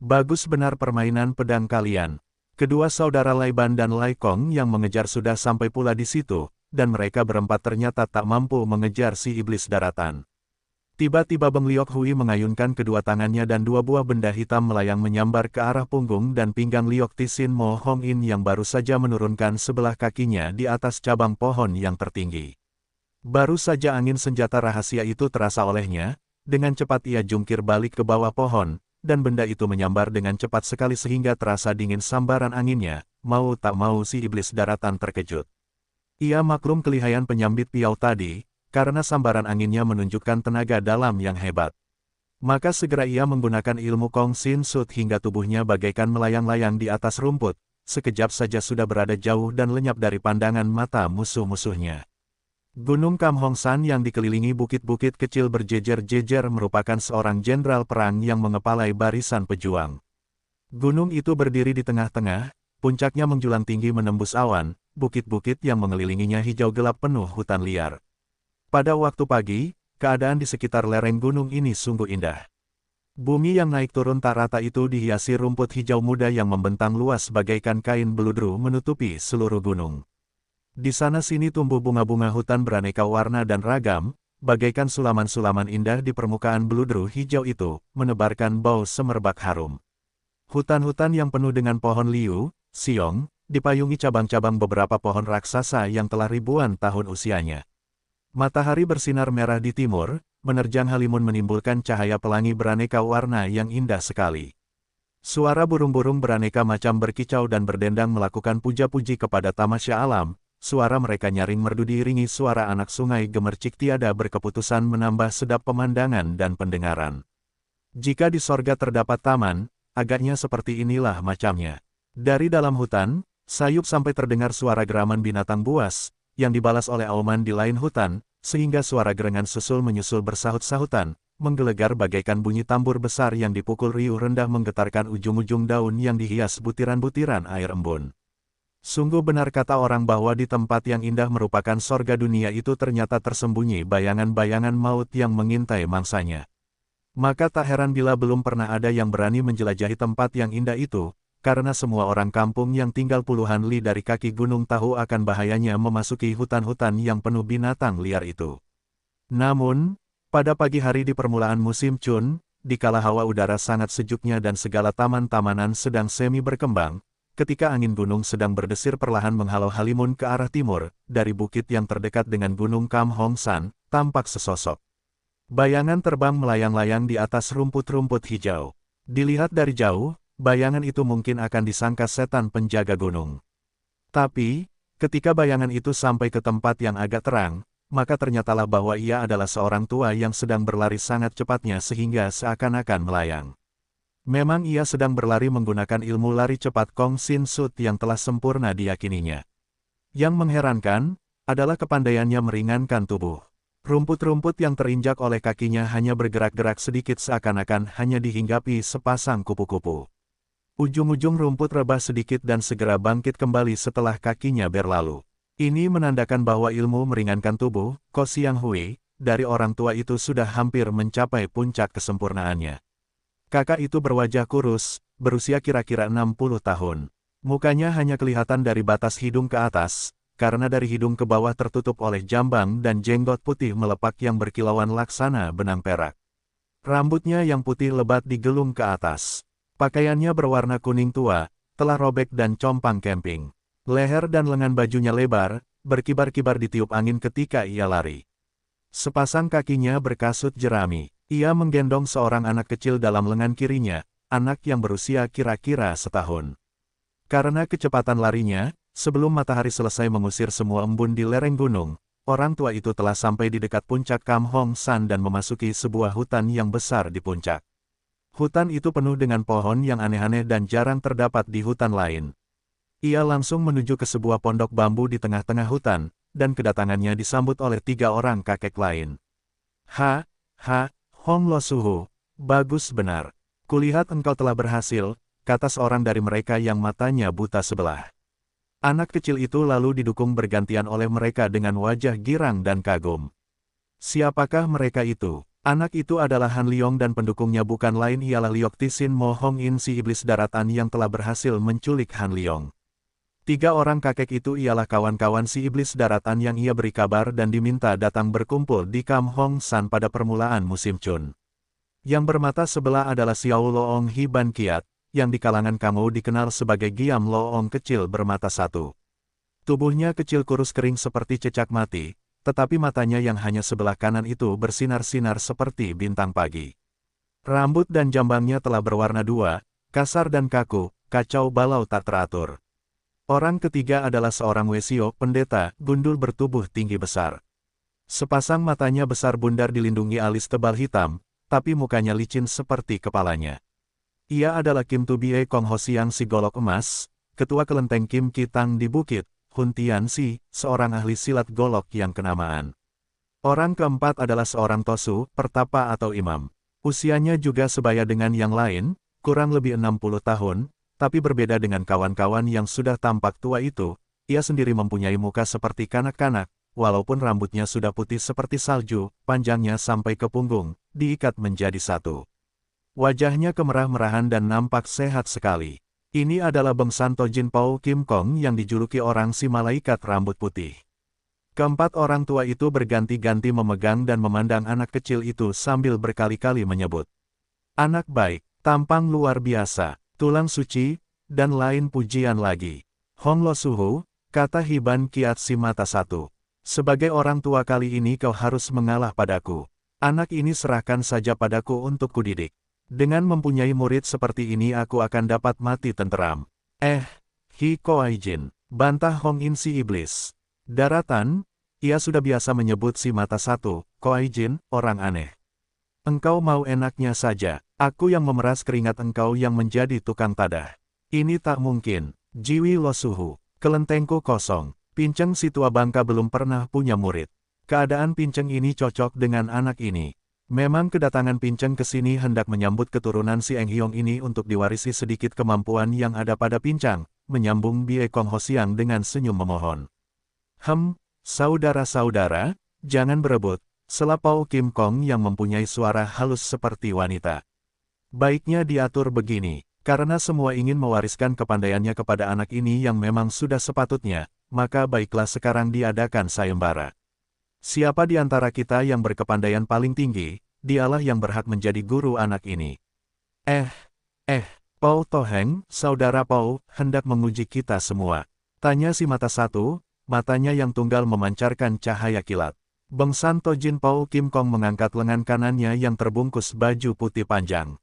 "Bagus benar permainan pedang kalian." Kedua saudara Lai Ban dan Lai Kong yang mengejar sudah sampai pula di situ, dan mereka berempat ternyata tak mampu mengejar si iblis daratan. Tiba-tiba Beng Liok Hui mengayunkan kedua tangannya dan dua buah benda hitam melayang menyambar ke arah punggung dan pinggang Liok Tisin Mo Hong In yang baru saja menurunkan sebelah kakinya di atas cabang pohon yang tertinggi. Baru saja angin senjata rahasia itu terasa olehnya, dengan cepat ia jungkir balik ke bawah pohon, dan benda itu menyambar dengan cepat sekali sehingga terasa dingin sambaran anginnya, mau tak mau si iblis daratan terkejut. Ia maklum kelihayan penyambit piau tadi, karena sambaran anginnya menunjukkan tenaga dalam yang hebat. Maka segera ia menggunakan ilmu Kong Sin Sut hingga tubuhnya bagaikan melayang-layang di atas rumput, sekejap saja sudah berada jauh dan lenyap dari pandangan mata musuh-musuhnya. Gunung Kam Hong San yang dikelilingi bukit-bukit kecil berjejer-jejer merupakan seorang jenderal perang yang mengepalai barisan pejuang. Gunung itu berdiri di tengah-tengah, puncaknya menjulang tinggi menembus awan, bukit-bukit yang mengelilinginya hijau gelap penuh hutan liar. Pada waktu pagi, keadaan di sekitar lereng gunung ini sungguh indah. Bumi yang naik turun tak rata itu dihiasi rumput hijau muda yang membentang luas bagaikan kain beludru menutupi seluruh gunung. Di sana-sini tumbuh bunga-bunga hutan beraneka warna dan ragam, bagaikan sulaman-sulaman indah di permukaan beludru hijau itu, menebarkan bau semerbak harum. Hutan-hutan yang penuh dengan pohon liu, siong, dipayungi cabang-cabang beberapa pohon raksasa yang telah ribuan tahun usianya. Matahari bersinar merah di timur, menerjang halimun menimbulkan cahaya pelangi beraneka warna yang indah sekali. Suara burung-burung beraneka macam berkicau dan berdendang melakukan puja-puji kepada tamasya alam, suara mereka nyaring merdu diiringi suara anak sungai gemercik tiada berkeputusan menambah sedap pemandangan dan pendengaran. Jika di sorga terdapat taman, agaknya seperti inilah macamnya. Dari dalam hutan, sayup sampai terdengar suara geraman binatang buas, yang dibalas oleh auman di lain hutan, sehingga suara gerengan susul menyusul bersahut-sahutan, menggelegar bagaikan bunyi tambur besar yang dipukul riuh rendah menggetarkan ujung-ujung daun yang dihias butiran-butiran air embun. Sungguh benar kata orang bahwa di tempat yang indah merupakan sorga dunia itu ternyata tersembunyi bayangan-bayangan maut yang mengintai mangsanya. Maka tak heran bila belum pernah ada yang berani menjelajahi tempat yang indah itu, karena semua orang kampung yang tinggal puluhan li dari kaki gunung tahu akan bahayanya memasuki hutan-hutan yang penuh binatang liar itu. Namun, pada pagi hari di permulaan musim Chun, dikala hawa udara sangat sejuknya dan segala taman-tamanan sedang semi berkembang, ketika angin gunung sedang berdesir perlahan menghalau halimun ke arah timur, dari bukit yang terdekat dengan gunung Kam Hong San, tampak sesosok bayangan terbang melayang-layang di atas rumput-rumput hijau. Dilihat dari jauh, bayangan itu mungkin akan disangka setan penjaga gunung. Tapi, ketika bayangan itu sampai ke tempat yang agak terang, maka ternyatalah bahwa ia adalah seorang tua yang sedang berlari sangat cepatnya sehingga seakan-akan melayang. Memang ia sedang berlari menggunakan ilmu lari cepat Kong Sin Sut yang telah sempurna diyakininya. Yang mengherankan, adalah kepandaiannya meringankan tubuh. Rumput-rumput yang terinjak oleh kakinya hanya bergerak-gerak sedikit seakan-akan hanya dihinggapi sepasang kupu-kupu. Ujung-ujung rumput rebah sedikit dan segera bangkit kembali setelah kakinya berlalu. Ini menandakan bahwa ilmu meringankan tubuh, Ko Xiang Hui, dari orang tua itu sudah hampir mencapai puncak kesempurnaannya. Kakak itu berwajah kurus, berusia kira-kira 60 tahun. Mukanya hanya kelihatan dari batas hidung ke atas, karena dari hidung ke bawah tertutup oleh jambang dan jenggot putih melepak yang berkilauan laksana benang perak. Rambutnya yang putih lebat digelung ke atas. Pakaiannya berwarna kuning tua, telah robek dan compang camping. Leher dan lengan bajunya lebar, berkibar-kibar ditiup angin ketika ia lari. Sepasang kakinya berkasut jerami. Ia menggendong seorang anak kecil dalam lengan kirinya, anak yang berusia kira-kira setahun. Karena kecepatan larinya, sebelum matahari selesai mengusir semua embun di lereng gunung, orang tua itu telah sampai di dekat puncak Kam Hong San dan memasuki sebuah hutan yang besar di puncak. Hutan itu penuh dengan pohon yang aneh-aneh dan jarang terdapat di hutan lain. Ia langsung menuju ke sebuah pondok bambu di tengah-tengah hutan, dan kedatangannya disambut oleh 3 orang kakek lain. Hong Lo Suhu, bagus benar. Kulihat engkau telah berhasil, kata seorang dari mereka yang matanya buta sebelah. Anak kecil itu lalu didukung bergantian oleh mereka dengan wajah girang dan kagum. Siapakah mereka itu? Anak itu adalah Han Liong dan pendukungnya bukan lain ialah Liok Tisin Mo Hong In si iblis daratan yang telah berhasil menculik Han Liong. 3 orang kakek itu ialah kawan-kawan si iblis daratan yang ia beri kabar dan diminta datang berkumpul di Kam Hong San pada permulaan musim Chun. Yang bermata sebelah adalah Xiao Loong Hi Ban Kiat, yang di kalangan kamu dikenal sebagai Giam Loong kecil bermata satu. Tubuhnya kecil kurus kering seperti cecak mati, tetapi matanya yang hanya sebelah kanan itu bersinar-sinar seperti bintang pagi. Rambut dan jambangnya telah berwarna 2, kasar dan kaku, kacau balau tak teratur. Orang ketiga adalah seorang Wesio, pendeta, gundul bertubuh tinggi besar. Sepasang matanya besar bundar dilindungi alis tebal hitam, tapi mukanya licin seperti kepalanya. Ia adalah Kim Tu Bie Kong Ho Siang si golok emas, ketua kelenteng Kim Ki Tang di Bukit Hun Tian Si, seorang ahli silat golok yang kenamaan. Orang keempat adalah seorang Tosu, pertapa atau imam. Usianya juga sebaya dengan yang lain, kurang lebih 60 tahun, tapi berbeda dengan kawan-kawan yang sudah tampak tua itu, ia sendiri mempunyai muka seperti kanak-kanak, walaupun rambutnya sudah putih seperti salju, panjangnya sampai ke punggung, diikat menjadi satu. Wajahnya kemerah-merahan dan nampak sehat sekali. Ini adalah Bengsan Tojin Pao Kim Kong yang dijuluki orang si malaikat rambut putih. Keempat orang tua itu berganti-ganti memegang dan memandang anak kecil itu sambil berkali-kali menyebut. Anak baik, tampang luar biasa, tulang suci, dan lain pujian lagi. Hong Lo Suhu, kata Hiban Kiat si mata satu. Sebagai orang tua kali ini kau harus mengalah padaku. Anak ini serahkan saja padaku untuk kudidik. Dengan mempunyai murid seperti ini aku akan dapat mati tenteram. Hi Koaijin, bantah Hong In si iblis. Daratan, ia sudah biasa menyebut si mata satu, Koaijin, orang aneh. Engkau mau enaknya saja, aku yang memeras keringat engkau yang menjadi tukang tadah. Ini tak mungkin, Jiwi Lo Suhu, kelentengku kosong, Pinceng si tua bangka belum pernah punya murid. Keadaan Pinceng ini cocok dengan anak ini. Memang kedatangan Pinceng ke sini hendak menyambut keturunan si Eng Hiong ini untuk diwarisi sedikit kemampuan yang ada pada Pincang, menyambung Bie Kong Ho Siang dengan senyum memohon. Saudara-saudara, jangan berebut, sela Pao Kim Kong yang mempunyai suara halus seperti wanita. Baiknya diatur begini, karena semua ingin mewariskan kepandaiannya kepada anak ini yang memang sudah sepatutnya, maka baiklah sekarang diadakan sayembara. Siapa di antara kita yang berkepandaian paling tinggi, dialah yang berhak menjadi guru anak ini. Pao Toheng, saudara Pao, hendak menguji kita semua. Tanya si mata satu, matanya yang tunggal memancarkan cahaya kilat. Bengsan Tojin Pao Kim Kong mengangkat lengan kanannya yang terbungkus baju putih panjang.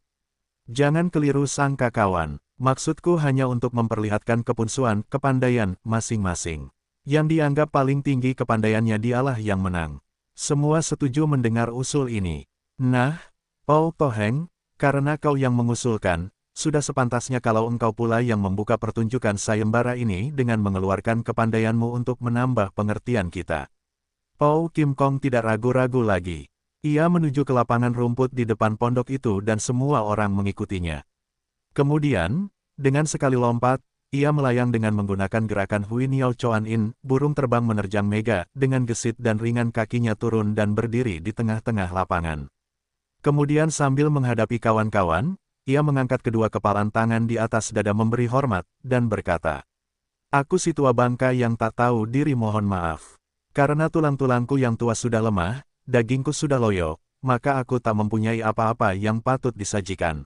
Jangan keliru sangka kawan, maksudku hanya untuk memperlihatkan kepunsuan, kepandaian, masing-masing. Yang dianggap paling tinggi kepandaiannya dialah yang menang. Semua setuju mendengar usul ini. Nah, Pao Toheng, karena kau yang mengusulkan, sudah sepantasnya kalau engkau pula yang membuka pertunjukan sayembara ini dengan mengeluarkan kepandaianmu untuk menambah pengertian kita. Pao Kim Kong tidak ragu-ragu lagi. Ia menuju ke lapangan rumput di depan pondok itu dan semua orang mengikutinya. Kemudian, dengan sekali lompat, ia melayang dengan menggunakan gerakan Hui Niao Chuan In, burung terbang menerjang Mega, dengan gesit dan ringan kakinya turun dan berdiri di tengah-tengah lapangan. Kemudian sambil menghadapi kawan-kawan, ia mengangkat kedua kepalan tangan di atas dada memberi hormat, dan berkata, "Aku si tua bangka yang tak tahu diri mohon maaf. Karena tulang-tulangku yang tua sudah lemah, dagingku sudah loyo, maka aku tak mempunyai apa-apa yang patut disajikan.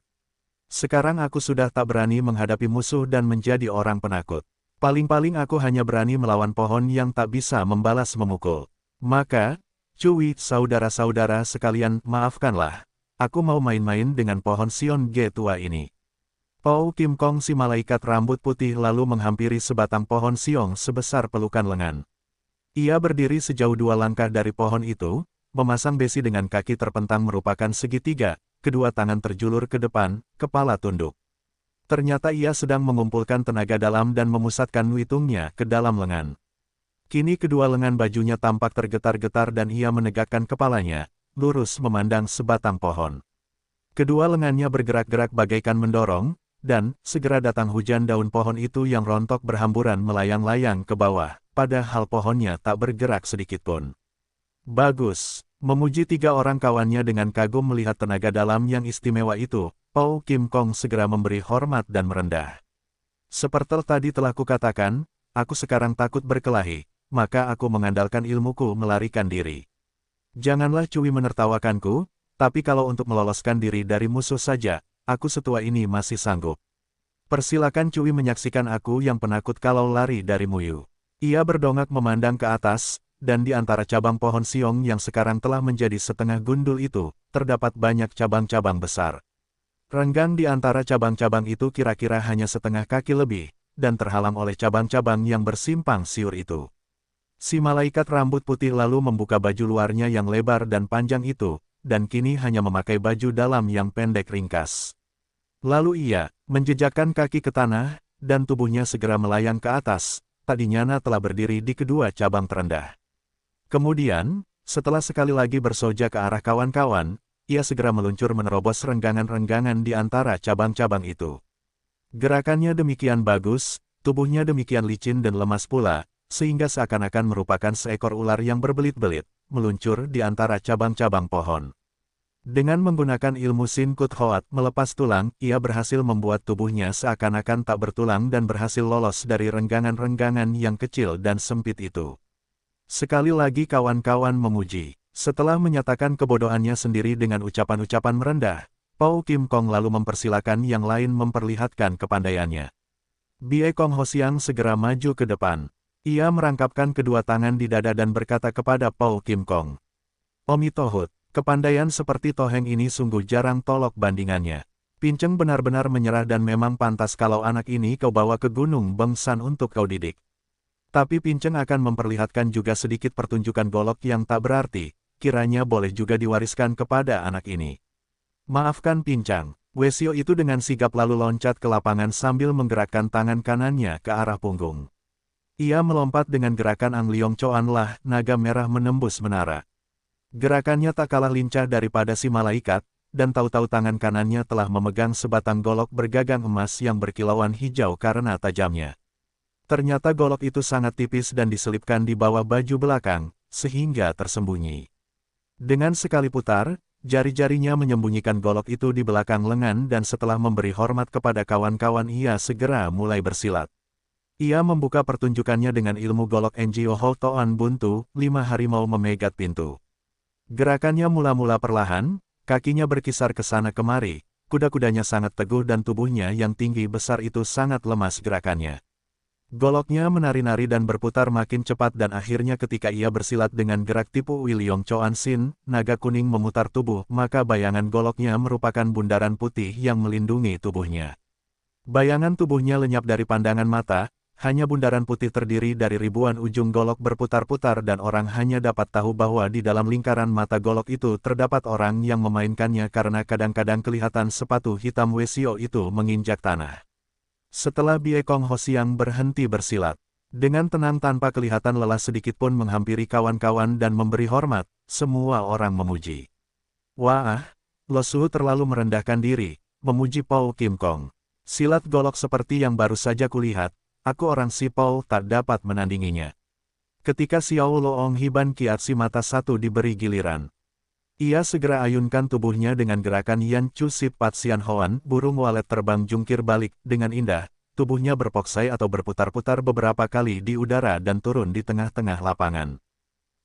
Sekarang aku sudah tak berani menghadapi musuh dan menjadi orang penakut. Paling-paling aku hanya berani melawan pohon yang tak bisa membalas memukul. Maka, Cui, saudara-saudara sekalian, maafkanlah. Aku mau main-main dengan pohon Sion Ge tua ini." Pao Kim Kong si malaikat rambut putih lalu menghampiri sebatang pohon siong sebesar pelukan lengan. Ia berdiri sejauh 2 langkah dari pohon itu, memasang besi dengan kaki terpentang merupakan segitiga, kedua tangan terjulur ke depan, kepala tunduk. Ternyata ia sedang mengumpulkan tenaga dalam dan memusatkan witungnya ke dalam lengan. Kini kedua lengan bajunya tampak tergetar-getar dan ia menegakkan kepalanya, lurus memandang sebatang pohon. Kedua lengannya bergerak-gerak bagaikan mendorong, dan segera datang hujan daun pohon itu yang rontok berhamburan melayang-layang ke bawah, padahal pohonnya tak bergerak sedikitpun. "Bagus," memuji 3 orang kawannya dengan kagum melihat tenaga dalam yang istimewa itu, Pao Kim Kong segera memberi hormat dan merendah. "Seperti tadi telah kukatakan, aku sekarang takut berkelahi, maka aku mengandalkan ilmuku melarikan diri. Janganlah Cui menertawakanku, tapi kalau untuk meloloskan diri dari musuh saja, aku setua ini masih sanggup. Persilakan Cui menyaksikan aku yang penakut kalau lari dari Muyu." Ia berdongak memandang ke atas, dan di antara cabang pohon siong yang sekarang telah menjadi setengah gundul itu, terdapat banyak cabang-cabang besar. Renggang di antara cabang-cabang itu kira-kira hanya setengah kaki lebih, dan terhalang oleh cabang-cabang yang bersimpang siur itu. Si malaikat rambut putih lalu membuka baju luarnya yang lebar dan panjang itu, dan kini hanya memakai baju dalam yang pendek ringkas. Lalu ia menjejakkan kaki ke tanah, dan tubuhnya segera melayang ke atas. Tadinya telah berdiri di kedua cabang terendah. Kemudian, setelah sekali lagi bersoja ke arah kawan-kawan, ia segera meluncur menerobos renggangan-renggangan di antara cabang-cabang itu. Gerakannya demikian bagus, tubuhnya demikian licin dan lemas pula, sehingga seakan-akan merupakan seekor ular yang berbelit-belit, meluncur di antara cabang-cabang pohon. Dengan menggunakan ilmu Sin Kut Hoat melepas tulang, ia berhasil membuat tubuhnya seakan-akan tak bertulang dan berhasil lolos dari renggangan-renggangan yang kecil dan sempit itu. Sekali lagi kawan-kawan memuji. Setelah menyatakan kebodohannya sendiri dengan ucapan-ucapan merendah, Pao Kim Kong lalu mempersilakan yang lain memperlihatkan kepandaiannya. Bie Kong Hosiang segera maju ke depan. Ia merangkapkan kedua tangan di dada dan berkata kepada Pao Kim Kong, "Omi Tohut, kepandaian seperti toheng ini sungguh jarang tolok bandingannya. Pinceng benar-benar menyerah dan memang pantas kalau anak ini kau bawa ke Gunung Bengsan untuk kau didik. Tapi Pinceng akan memperlihatkan juga sedikit pertunjukan golok yang tak berarti, kiranya boleh juga diwariskan kepada anak ini." "Maafkan Pincang." Wesio itu dengan sigap lalu loncat ke lapangan sambil menggerakkan tangan kanannya ke arah punggung. Ia melompat dengan gerakan Ang Liong Choan lah, naga merah menembus menara. Gerakannya tak kalah lincah daripada si malaikat, dan tahu-tahu tangan kanannya telah memegang sebatang golok bergagang emas yang berkilauan hijau karena tajamnya. Ternyata golok itu sangat tipis dan diselipkan di bawah baju belakang, sehingga tersembunyi. Dengan sekali putar, jari-jarinya menyembunyikan golok itu di belakang lengan dan setelah memberi hormat kepada kawan-kawan ia segera mulai bersilat. Ia membuka pertunjukannya dengan ilmu golok Ngo Ho Toan Buntu, 5 harimau memegat pintu. Gerakannya mula-mula perlahan, kakinya berkisar ke sana kemari, kuda-kudanya sangat teguh dan tubuhnya yang tinggi besar itu sangat lemas gerakannya. Goloknya menari-nari dan berputar makin cepat dan akhirnya ketika ia bersilat dengan gerak tipu Wiliong Choan Sin, naga kuning memutar tubuh, maka bayangan goloknya merupakan bundaran putih yang melindungi tubuhnya. Bayangan tubuhnya lenyap dari pandangan mata, hanya bundaran putih terdiri dari ribuan ujung golok berputar-putar dan orang hanya dapat tahu bahwa di dalam lingkaran mata golok itu terdapat orang yang memainkannya karena kadang-kadang kelihatan sepatu hitam Wesio itu menginjak tanah. Setelah Bie Kong Hosiang berhenti bersilat, Dengan tenang tanpa kelihatan lelah sedikit pun menghampiri kawan-kawan dan memberi hormat, semua orang memuji. Wah, Lo Su terlalu merendahkan diri, memuji Paul Kim Kong. Silat golok seperti yang baru saja kulihat, aku orang si Paul tak dapat menandinginya. Ketika Xiao Loong Hiban Kiat si mata satu diberi giliran. Ia segera ayunkan tubuhnya dengan gerakan Yan Chu Sip Pat Sian Hoan, burung walet terbang jungkir balik, dengan indah. Tubuhnya berpoksai atau berputar-putar beberapa kali di udara dan turun di tengah-tengah lapangan.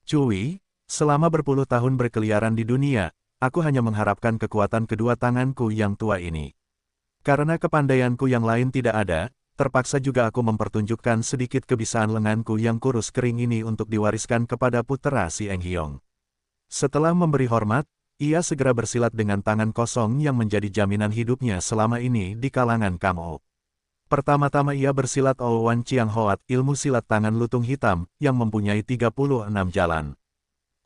Cui, selama berpuluh tahun berkeliaran di dunia, aku hanya mengharapkan kekuatan kedua tanganku yang tua ini. Karena kepandaianku yang lain tidak ada, terpaksa juga aku mempertunjukkan sedikit kebisaan lenganku yang kurus kering ini untuk diwariskan kepada putera si Eng Hiong. Setelah memberi hormat, ia segera bersilat dengan tangan kosong yang menjadi jaminan hidupnya selama ini di kalangan Kamo. Pertama-tama ia bersilat Owan Chiang Hoat, ilmu silat tangan lutung hitam, yang mempunyai 36 jalan.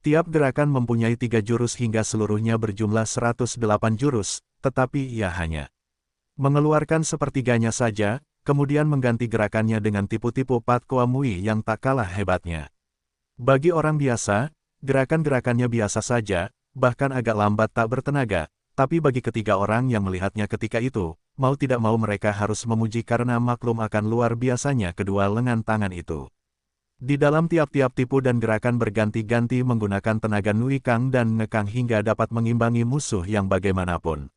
Tiap gerakan mempunyai 3 jurus hingga seluruhnya berjumlah 108 jurus, tetapi ia hanya mengeluarkan sepertiganya saja, kemudian mengganti gerakannya dengan tipu-tipu Pat Koa Mui yang tak kalah hebatnya. Bagi orang biasa, gerakan-gerakannya biasa saja, bahkan agak lambat tak bertenaga, tapi bagi ketiga orang yang melihatnya ketika itu, mau tidak mau mereka harus memuji karena maklum akan luar biasanya kedua lengan tangan itu. Di dalam tiap-tiap tipu dan gerakan berganti-ganti menggunakan tenaga Nui Kang dan Ngekang hingga dapat mengimbangi musuh yang bagaimanapun.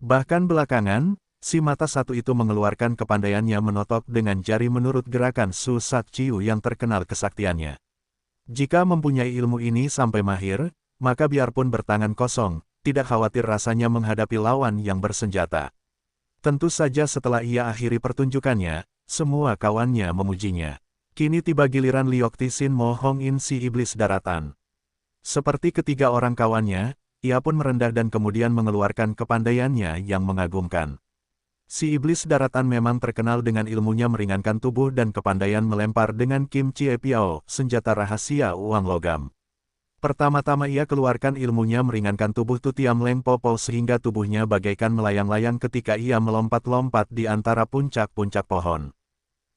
Bahkan belakangan, si mata satu itu mengeluarkan kepandaiannya menotok dengan jari menurut gerakan Su Sat Chiu yang terkenal kesaktiannya. Jika mempunyai ilmu ini sampai mahir, maka biarpun bertangan kosong, tidak khawatir rasanya menghadapi lawan yang bersenjata. Tentu saja setelah ia akhiri pertunjukannya, semua kawannya memujinya. Kini tiba giliran Liok Tisin Mo Hong In si iblis daratan. Seperti ketiga orang kawannya, ia pun merendah dan kemudian mengeluarkan kepandaiannya yang mengagumkan. Si iblis daratan memang terkenal dengan ilmunya meringankan tubuh dan kepandaian melempar dengan Kim Chie Piao, senjata rahasia uang logam. Pertama-tama ia keluarkan ilmunya meringankan tubuh Tutiam Leng Popo sehingga tubuhnya bagaikan melayang-layang ketika ia melompat-lompat di antara puncak-puncak pohon.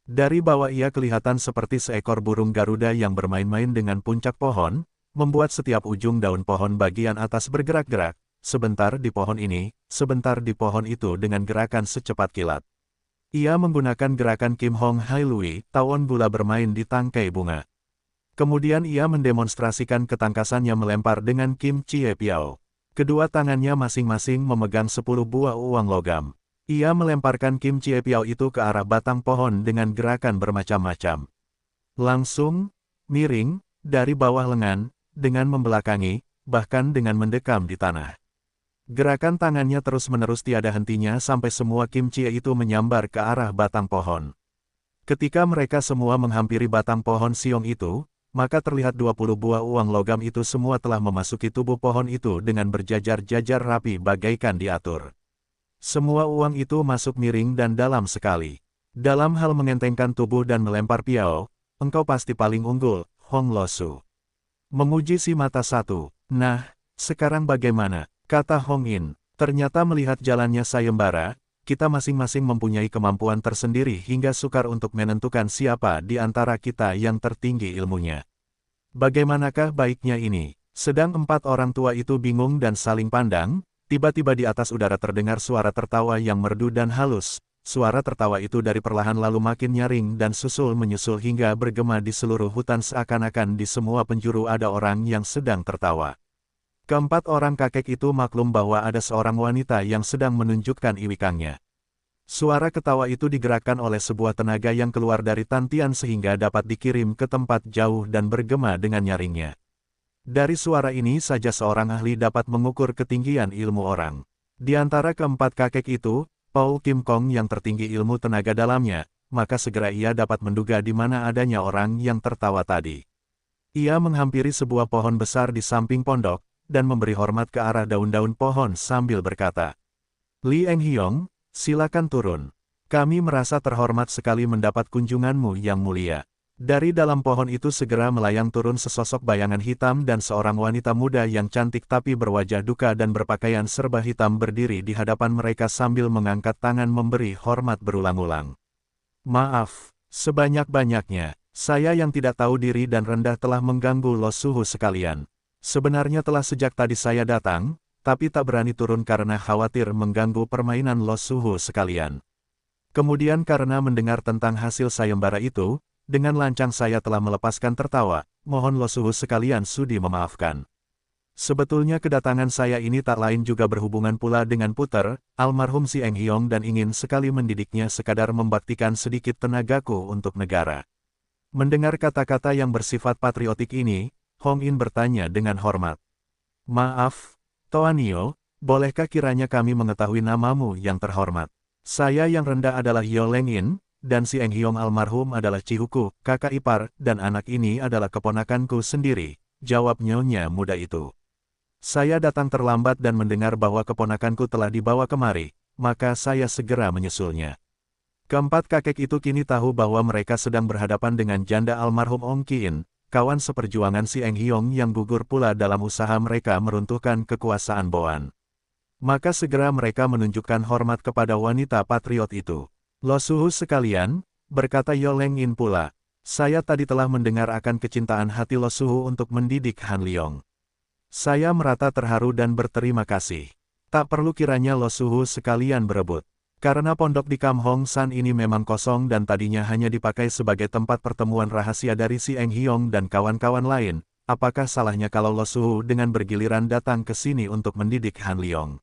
Dari bawah ia kelihatan seperti seekor burung Garuda yang bermain-main dengan puncak pohon, membuat setiap ujung daun pohon bagian atas bergerak-gerak, sebentar di pohon ini, sebentar di pohon itu dengan gerakan secepat kilat. Ia menggunakan gerakan Kim Hong Hai Lui, tawon gula bermain di tangkai bunga. Kemudian ia mendemonstrasikan ketangkasannya melempar dengan Kim Chie Piao. Kedua tangannya masing-masing memegang 10 buah uang logam. Ia melemparkan Kim Chie Piao itu ke arah batang pohon dengan gerakan bermacam-macam. Langsung, miring, dari bawah lengan, dengan membelakangi, bahkan dengan mendekam di tanah. Gerakan tangannya terus-menerus tiada hentinya sampai semua Kim Chie itu menyambar ke arah batang pohon. Ketika mereka semua menghampiri batang pohon siong itu, maka terlihat 20 buah uang logam itu semua telah memasuki tubuh pohon itu dengan berjajar-jajar rapi bagaikan diatur. Semua uang itu masuk miring dan dalam sekali. Dalam hal mengentengkan tubuh dan melempar piao, engkau pasti paling unggul, Hong Lo Su. Memuji si mata satu. Nah, sekarang bagaimana? Kata Hong In. Ternyata melihat jalannya sayembara, kita masing-masing mempunyai kemampuan tersendiri hingga sukar untuk menentukan siapa di antara kita yang tertinggi ilmunya. Bagaimanakah baiknya ini? Sedang 4 orang tua itu bingung dan saling pandang, tiba-tiba di atas udara terdengar suara tertawa yang merdu dan halus. Suara tertawa itu dari perlahan lalu makin nyaring dan susul-menyusul hingga bergema di seluruh hutan seakan-akan di semua penjuru ada orang yang sedang tertawa. Keempat orang kakek itu maklum bahwa ada seorang wanita yang sedang menunjukkan iwikangnya. Suara ketawa itu digerakkan oleh sebuah tenaga yang keluar dari tantian sehingga dapat dikirim ke tempat jauh dan bergema dengan nyaringnya. Dari suara ini saja seorang ahli dapat mengukur ketinggian ilmu orang. Di antara keempat kakek itu, Paul Kim Kong yang tertinggi ilmu tenaga dalamnya, maka segera ia dapat menduga di mana adanya orang yang tertawa tadi. Ia menghampiri sebuah pohon besar di samping pondok, dan memberi hormat ke arah daun-daun pohon sambil berkata, Li Eng Hiong, silakan turun. Kami merasa terhormat sekali mendapat kunjunganmu yang mulia. Dari dalam pohon itu segera melayang turun sesosok bayangan hitam dan seorang wanita muda yang cantik tapi berwajah duka dan berpakaian serba hitam berdiri di hadapan mereka sambil mengangkat tangan memberi hormat berulang-ulang. Maaf, Sebanyak-banyaknya, saya yang tidak tahu diri dan rendah telah mengganggu Lo Suhu sekalian. Sebenarnya telah sejak tadi saya datang, tapi tak berani turun karena khawatir mengganggu permainan Lo Suhu sekalian. Kemudian karena mendengar tentang hasil sayembara itu, dengan lancang saya telah melepaskan tertawa, mohon Lo Suhu sekalian sudi memaafkan. Sebetulnya kedatangan saya ini tak lain juga berhubungan pula dengan puter, almarhum Si Eng Hiong dan ingin sekali mendidiknya sekadar membaktikan sedikit tenagaku untuk negara. Mendengar kata-kata yang bersifat patriotik ini, Hong In bertanya dengan hormat. Maaf, Toanio, bolehkah kiranya kami mengetahui namamu yang terhormat? Saya yang rendah adalah Yo Leng In, dan Si Eng Hiong almarhum adalah Cihuku, kakak ipar, dan anak ini adalah keponakanku sendiri, jawab nyonya muda itu. Saya datang terlambat dan mendengar bahwa keponakanku telah dibawa kemari, maka saya segera menyusulnya. Keempat kakek itu kini tahu bahwa mereka sedang berhadapan dengan janda almarhum Ong Kiin, kawan seperjuangan Si Eng Hiong yang gugur pula dalam usaha mereka meruntuhkan kekuasaan Boan. Maka segera mereka menunjukkan hormat kepada wanita patriot itu. Lo Suhu sekalian, berkata Yo Leng In pula, saya tadi telah mendengar akan kecintaan hati Lo Suhu untuk mendidik Han Liong. Saya merata terharu dan berterima kasih. Tak perlu kiranya Lo Suhu sekalian berebut. Karena pondok di Kam Hong San ini memang kosong dan tadinya hanya dipakai sebagai tempat pertemuan rahasia dari Si Eng Hiong dan kawan-kawan lain, apakah salahnya kalau Lo Suhu dengan bergiliran datang ke sini untuk mendidik Han Liong?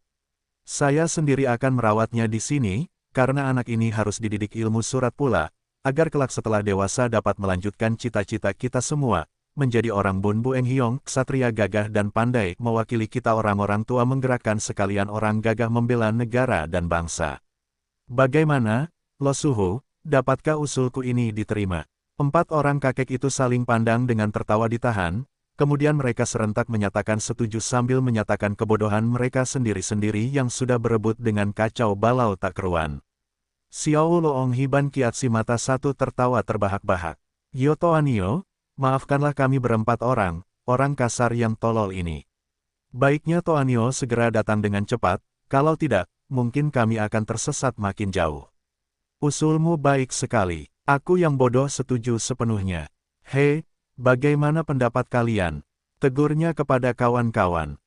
Saya sendiri akan merawatnya di sini, karena anak ini harus dididik ilmu surat pula, agar kelak setelah dewasa dapat melanjutkan cita-cita kita semua, menjadi orang Bun Bu Eng Hiong, ksatria gagah dan pandai, mewakili kita orang-orang tua menggerakkan sekalian orang gagah membela negara dan bangsa. Bagaimana, Lo Suhu, dapatkah usulku ini diterima? Empat orang kakek itu saling pandang dengan tertawa ditahan, kemudian mereka serentak menyatakan setuju sambil menyatakan kebodohan mereka sendiri-sendiri yang sudah berebut dengan kacau balau tak keruan. Xiao Loong Hiban Kiatsi mata satu tertawa terbahak-bahak. Yo Toanio, maafkanlah kami berempat orang kasar yang tolol ini. Baiknya Toanio segera datang dengan cepat, kalau tidak, mungkin kami akan tersesat makin jauh. Usulmu baik sekali, aku yang bodoh setuju sepenuhnya. Hei, bagaimana pendapat kalian? Tegurnya kepada kawan-kawan.